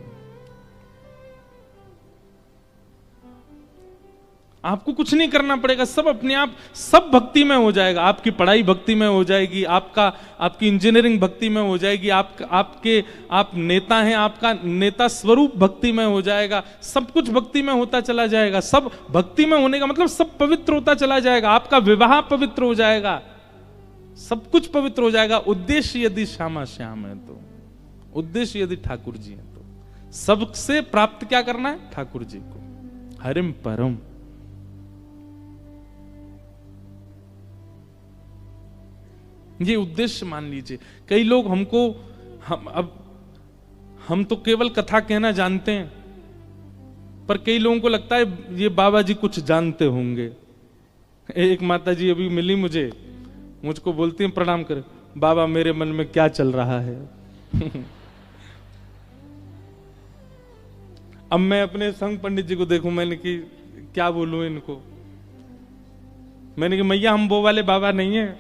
आपको कुछ नहीं करना पड़ेगा, सब अपने आप, सब भक्ति में हो जाएगा। आपकी पढ़ाई भक्ति में हो जाएगी, आपकी इंजीनियरिंग भक्ति में हो जाएगी, आप नेता हैं, आपका नेता स्वरूप भक्ति में हो जाएगा, सब कुछ भक्ति में होता चला जाएगा। सब भक्ति में होने का मतलब सब पवित्र होता चला जाएगा। आपका विवाह पवित्र हो जाएगा, सब कुछ पवित्र हो जाएगा। उद्देश्य यदि श्यामा श्याम है तो, उद्देश्य यदि ठाकुर जी है तो सबसे प्राप्त क्या करना है? ठाकुर जी को, हरिम परम। ये उद्देश्य मान लीजिए। कई लोग हमको, हम तो केवल कथा कहना जानते हैं, पर कई लोगों को लगता है ये बाबा जी कुछ जानते होंगे। एक माता जी अभी मिली मुझको बोलती हैं प्रणाम कर, बाबा मेरे मन में क्या चल रहा है। अब मैं अपने संग पंडित जी को देखूं, मैंने कि क्या बोलूं इनको, मैंने कि मैया हम वो वाले बाबा नहीं है,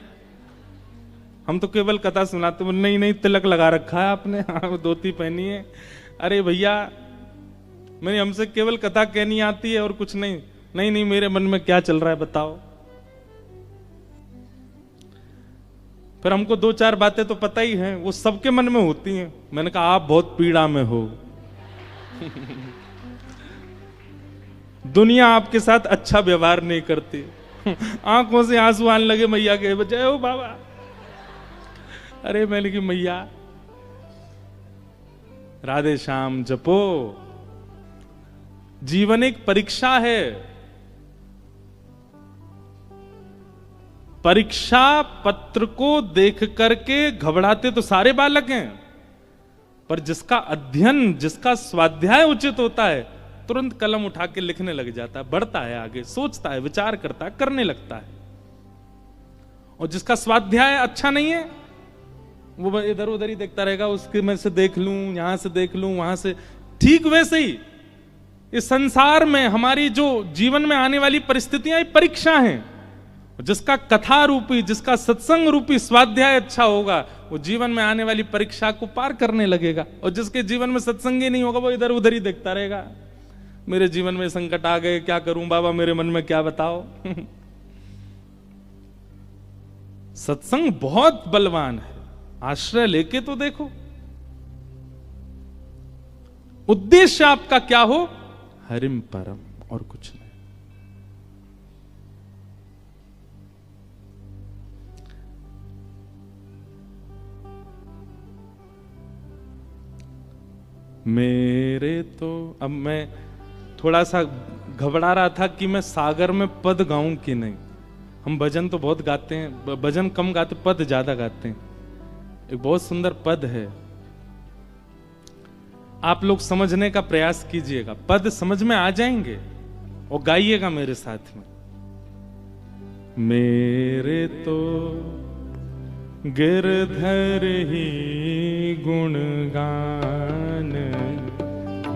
हम तो केवल कथा सुनाते। नहीं नहीं, तिलक लगा रखा है आपने, हाँ धोती पहनी है। अरे भैया मैंने, हमसे केवल कथा कहनी आती है और कुछ नहीं। नहीं नहीं, मेरे मन में क्या चल रहा है बताओ। फिर हमको दो चार बातें तो पता ही हैं, वो सबके मन में होती हैं। मैंने कहा आप बहुत पीड़ा में हो। दुनिया आपके साथ अच्छा व्यवहार नहीं करती। आंखों से आंसू आने लगे मैया के, जय हो बाबा। अरे मैंने कि मैया राधे श्याम जपो, जीवन एक परीक्षा है। परीक्षा पत्र को देख करके घबराते तो सारे बालक हैं, पर जिसका अध्ययन, जिसका स्वाध्याय उचित होता है, तुरंत कलम उठा के लिखने लग जाता है, बढ़ता है आगे, सोचता है, विचार करता है, करने लगता है। और जिसका स्वाध्याय अच्छा नहीं है, वो इधर उधर ही देखता रहेगा, उसके में से देख लूं, यहां से देख लूं, वहां से। ठीक वैसे ही इस संसार में हमारी जो जीवन में आने वाली परिस्थितियां परीक्षा हैं। जिसका कथा रूपी, जिसका सत्संग रूपी स्वाध्याय अच्छा होगा, वो जीवन में आने वाली परीक्षा को पार करने लगेगा। और जिसके जीवन में सत्संग ही नहीं होगा, वो इधर उधर ही देखता रहेगा। मेरे जीवन में संकट आ गए, क्या करूं बाबा, मेरे मन में क्या बताओ। सत्संग बहुत बलवान है, आश्रय लेके तो देखो। उद्देश्य आपका क्या हो? हरिम परम, और कुछ नहीं। मेरे तो, अब मैं थोड़ा सा घबरा रहा था कि मैं सागर में पद गाऊं कि नहीं। हम भजन तो बहुत गाते हैं, भजन कम गाते, पद ज्यादा गाते हैं। एक बहुत सुंदर पद है, आप लोग समझने का प्रयास कीजिएगा, पद समझ में आ जाएंगे और गाइएगा मेरे साथ में। मेरे तो गिरधर ही गुणगान,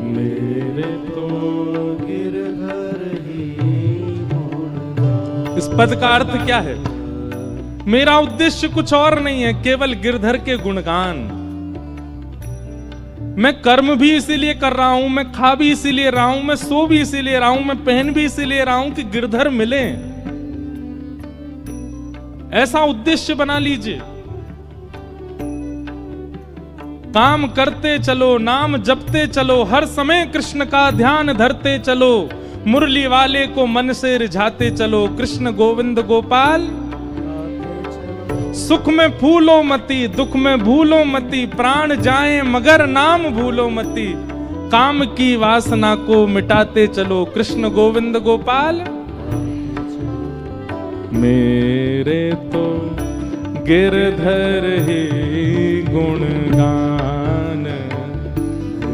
मेरे तो गिरधर ही गुणगान। इस पद का अर्थ क्या है? मेरा उद्देश्य कुछ और नहीं है, केवल गिरधर के गुणगान। मैं कर्म भी इसीलिए कर रहा हूं, मैं खा भी इसीलिए रहा हूं, मैं सो भी इसीलिए रहा हूं, मैं पहन भी इसीलिए रहा हूं कि गिरधर मिले। ऐसा उद्देश्य बना लीजिए। काम करते चलो, नाम जपते चलो, हर समय कृष्ण का ध्यान धरते चलो, मुरली वाले को मन से रिझाते चलो, कृष्ण गोविंद गोपाल। सुख में फूलो मती, दुख में भूलो मती, प्राण जाए मगर नाम भूलो मती, काम की वासना को मिटाते चलो, कृष्ण गोविंद गोपाल। मेरे तो गिरधर ही गुणगान,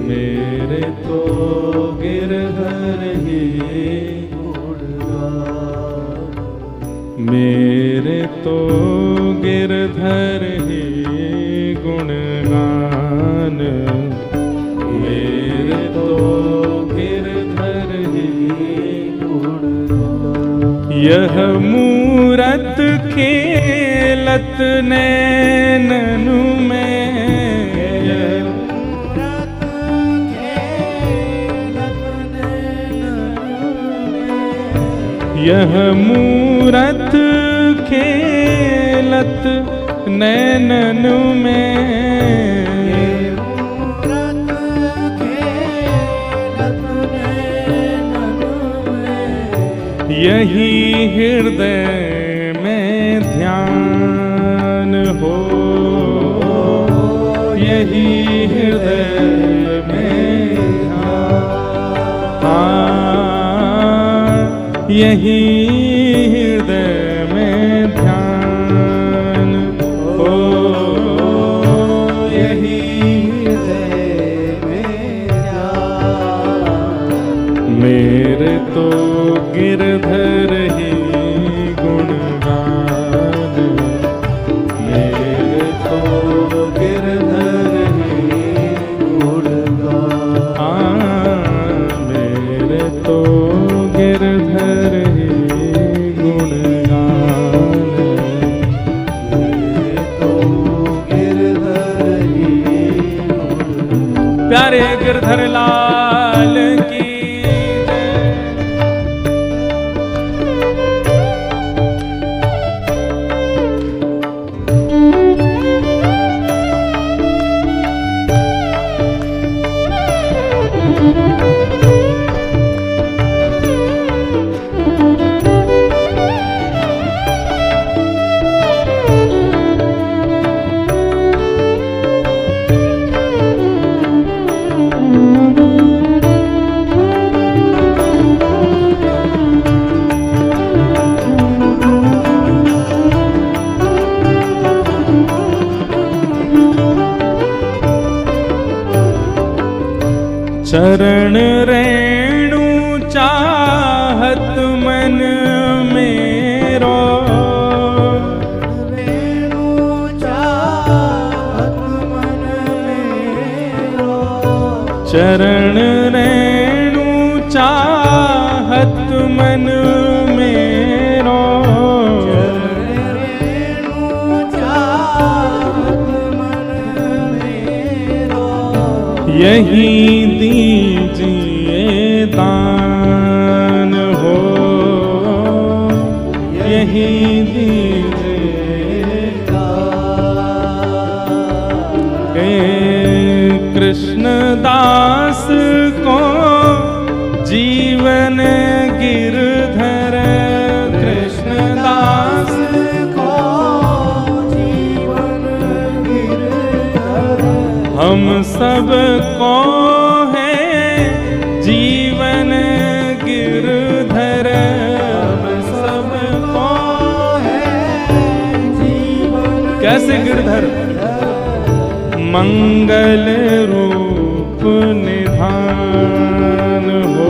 मेरे तो गिरधर ही गुणगान, मेरे तो गिरधर ही गुणगान, मेरे तो गिरधर ही गुणगान। यह मूरत खेलत नैननु में, यह मूरत खेलत नैननु में, यह मूरत खेलत नैनन में, यही हृदय में ध्यान हो, यही हृदय में ध्यान, यही हृदय में ध्यान हो, यही हृदय में ध्यान। मेरे तो गिरधर ही गुणगान, मेरे तो गिरधर ही गुणगान, मेरे तो गिरधर ही गुणगान, मेरे तो गिरधर ही गुणगान। प्यारे गिरधर लाल की चरण रेणु चाहत मन मेरो, रेणु चाहत मन मेरो, चरण रेणु चाहत मन मेरो, रेणु चाहत मन मेरो, यही दीजिए दान हो, यही दीजिए दान। कृष्ण दास को जीवन गिरधर, कृष्ण दास को जीवन गिरधर, हम सब को जीवन गिरधर, हम सब को है जीवन। कैसे गिरधर? मंगल रूप निधान हो,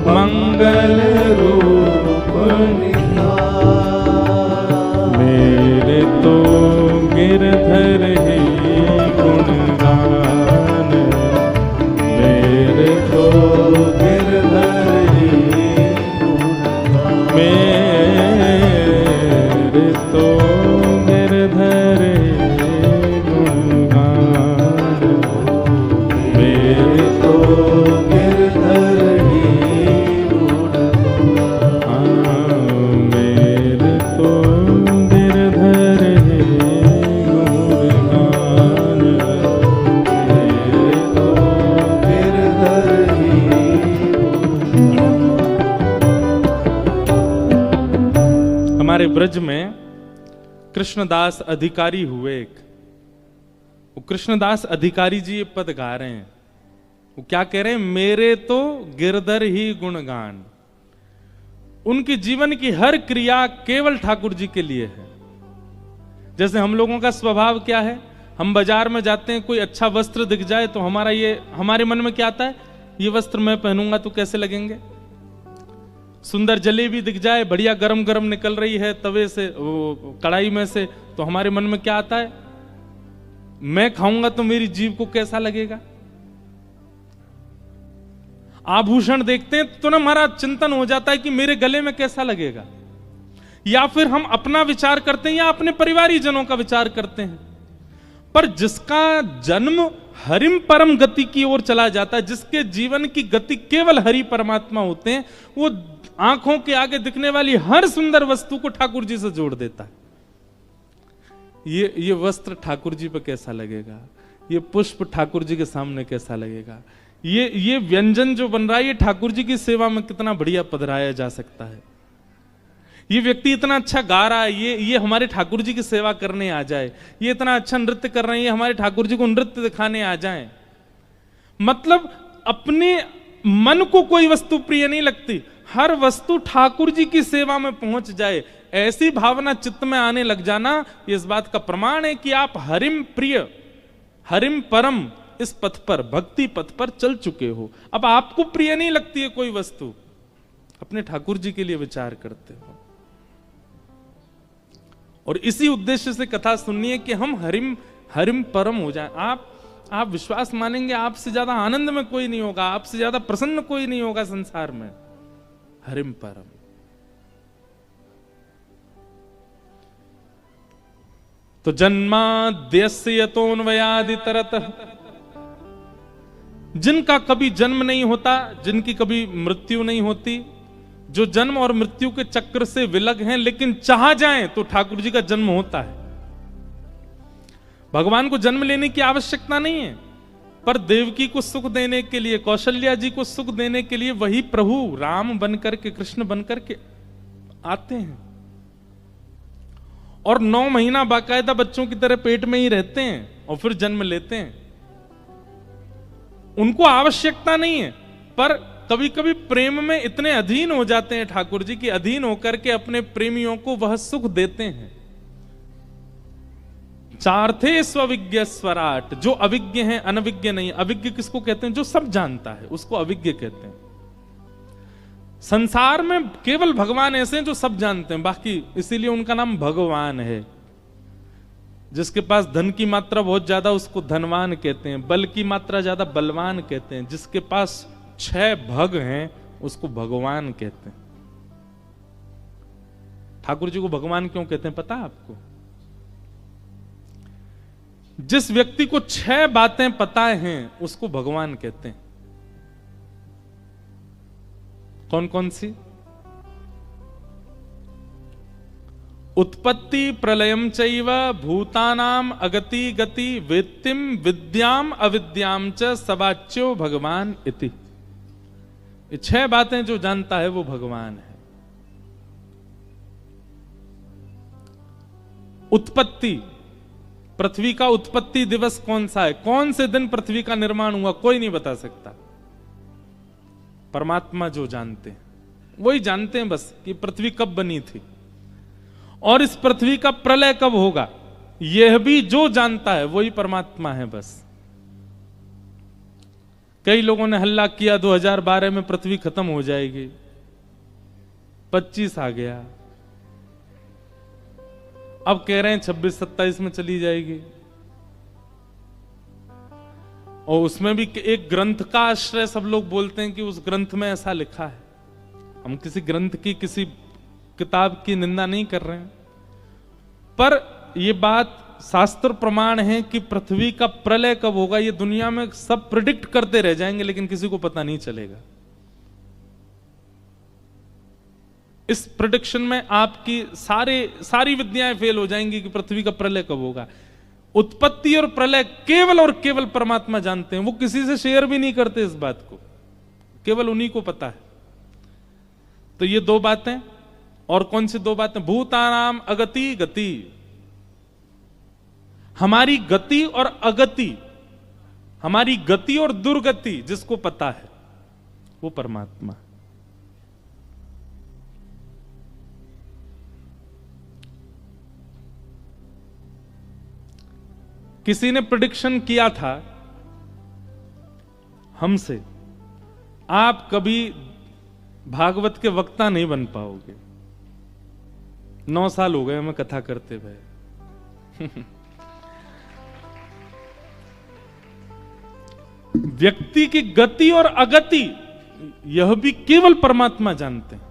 मंगल रूप निधान। मेरे तो गिरधर ही गुणगान, मेरे तो गिरधर ही गुणगान, मेरे तो गिरधर ही गुणगान, मेरे तो गिरधर ही गुणगान, मेरे तो गिरधर ही गुणगान, मेरे तो गिरधर ही। हमारे ब्रज में कृष्णदास अधिकारी हुए एक, वो कृष्णदास अधिकारी जी ये पद गा रहे हैं। वो क्या कह रहे हैं? मेरे तो गिरधर ही गुणगान। उनकी जीवन की हर क्रिया केवल ठाकुर जी के लिए है। जैसे हम लोगों का स्वभाव क्या है, हम बाजार में जाते हैं, कोई अच्छा वस्त्र दिख जाए तो हमारे मन में क्या आता है, ये वस्त्र मैं पहनूंगा तो कैसे लगेंगे। सुंदर जलेबी दिख जाए, बढ़िया गरम गरम निकल रही है तवे से, कढ़ाई में से, तो हमारे मन में क्या आता है, मैं खाऊंगा तो मेरी जीभ को कैसा लगेगा। आभूषण देखते हैं तो ना हमारा चिंतन हो जाता है कि मेरे गले में कैसा लगेगा। या फिर हम अपना विचार करते हैं या अपने परिवारी जनों का विचार करते हैं। पर जिसका जन्म हरिम परम गति की ओर चला जाता है, जिसके जीवन की गति केवल हरि परमात्मा होते हैं, वो आंखों के आगे दिखने वाली हर सुंदर वस्तु को ठाकुर जी से जोड़ देता है। ये वस्त्र ठाकुर जी पे कैसा लगेगा, ये पुष्प ठाकुर जी के सामने कैसा लगेगा, ये व्यंजन जो बन रहा है ये ठाकुर जी की सेवा में कितना बढ़िया पधराया जा सकता है, ये व्यक्ति इतना अच्छा गा रहा है, ये हमारे ठाकुर जी की सेवा करने आ जाए, ये इतना अच्छा नृत्य कर रहे हैं, ये हमारे ठाकुर जी को नृत्य दिखाने आ जाए। मतलब अपने मन को कोई वस्तु प्रिय नहीं लगती, हर वस्तु ठाकुर जी की सेवा में पहुंच जाए, ऐसी भावना चित्त में आने लग जाना, ये इस बात का प्रमाण है कि आप हरिम प्रिय, हरिम परम इस पथ पर, भक्ति पथ पर चल चुके हो। अब आपको प्रिय नहीं लगती है कोई वस्तु, अपने ठाकुर जी के लिए विचार करते हो। और इसी उद्देश्य से कथा सुननी है कि हम हरिम हरिम परम हो जाएं। आप विश्वास मानेंगे आपसे ज्यादा आनंद में कोई नहीं होगा, आपसे ज्यादा प्रसन्न कोई नहीं होगा संसार में। हरिम परम। तो जन्माद्यस्य यतोऽन्वयादितरतः, जिनका कभी जन्म नहीं होता, जिनकी कभी मृत्यु नहीं होती, जो जन्म और मृत्यु के चक्र से विलग हैं, लेकिन चाह जाएं तो ठाकुर जी का जन्म होता है। भगवान को जन्म लेने की आवश्यकता नहीं है, पर देवकी को सुख देने के लिए, कौशल्या जी को सुख देने के लिए वही प्रभु राम बनकर के, कृष्ण बनकर के आते हैं और 9 महीना बाकायदा बच्चों की तरह पेट में ही रहते हैं और फिर जन्म लेते हैं। उनको आवश्यकता नहीं है, पर कभी कभी प्रेम में इतने अधीन हो जाते हैं ठाकुर जी की, अधीन होकर के अपने प्रेमियों को वह सुख देते हैं। चार्थे स्वविज्ञ स्वराट, जो अविज्ञ है, अनविज्ञ नहीं। अविज्ञ किसको कहते हैं? जो सब जानता है, उसको अविज्ञ कहते हैं। संसार में केवल भगवान ऐसे हैं जो सब जानते हैं, बाकी इसीलिए उनका नाम भगवान है। जिसके पास धन की मात्रा बहुत ज्यादा उसको धनवान कहते हैं, बल की मात्रा ज्यादा बलवान कहते हैं, जिसके पास 6 भग हैं उसको भगवान कहते हैं। ठाकुर जी को भगवान क्यों कहते हैं पता है आपको? जिस व्यक्ति को 6 बातें पता हैं उसको भगवान कहते हैं। कौन कौन सी? उत्पत्ति प्रलयम चैव भूतानाम अगति गति वेत्तिम विद्याम अविद्याम च सवाच्यो भगवान इति। ये 6 बातें जो जानता है वो भगवान है। उत्पत्ति, पृथ्वी का उत्पत्ति दिवस कौन सा है, कौन से दिन पृथ्वी का निर्माण हुआ, कोई नहीं बता सकता। परमात्मा जो जानते हैं वही जानते हैं बस कि पृथ्वी कब बनी थी और इस पृथ्वी का प्रलय कब होगा, यह भी जो जानता है वही परमात्मा है बस। कई लोगों ने हल्ला किया 2012 में पृथ्वी खत्म हो जाएगी, 25 आ गया, अब कह रहे हैं 26-27 में चली जाएगी। और उसमें भी एक ग्रंथ का आश्रय सब लोग बोलते हैं कि उस ग्रंथ में ऐसा लिखा है। हम किसी ग्रंथ की, किसी किताब की निंदा नहीं कर रहे हैं, पर यह बात शास्त्र प्रमाण है कि पृथ्वी का प्रलय कब होगा ये दुनिया में सब प्रिडिक्ट करते रह जाएंगे, लेकिन किसी को पता नहीं चलेगा। इस प्रिडिक्शन में आपकी सारी विद्याएं फेल हो जाएंगी कि पृथ्वी का प्रलय कब होगा। उत्पत्ति और प्रलय केवल और केवल परमात्मा जानते हैं, वो किसी से शेयर भी नहीं करते इस बात को, केवल उन्हीं को पता है। तो ये 2 बातें, और कौन सी 2 बातें? भूतानाम अगति गति, हमारी गति और अगति, हमारी गति और दुर्गति जिसको पता है वो परमात्मा। किसी ने प्रेडिक्शन किया था हमसे, आप कभी भागवत के वक्ता नहीं बन पाओगे। 9 साल हो गए हमें कथा करते हुए। व्यक्ति की गति और अगति यह भी केवल परमात्मा जानते हैं।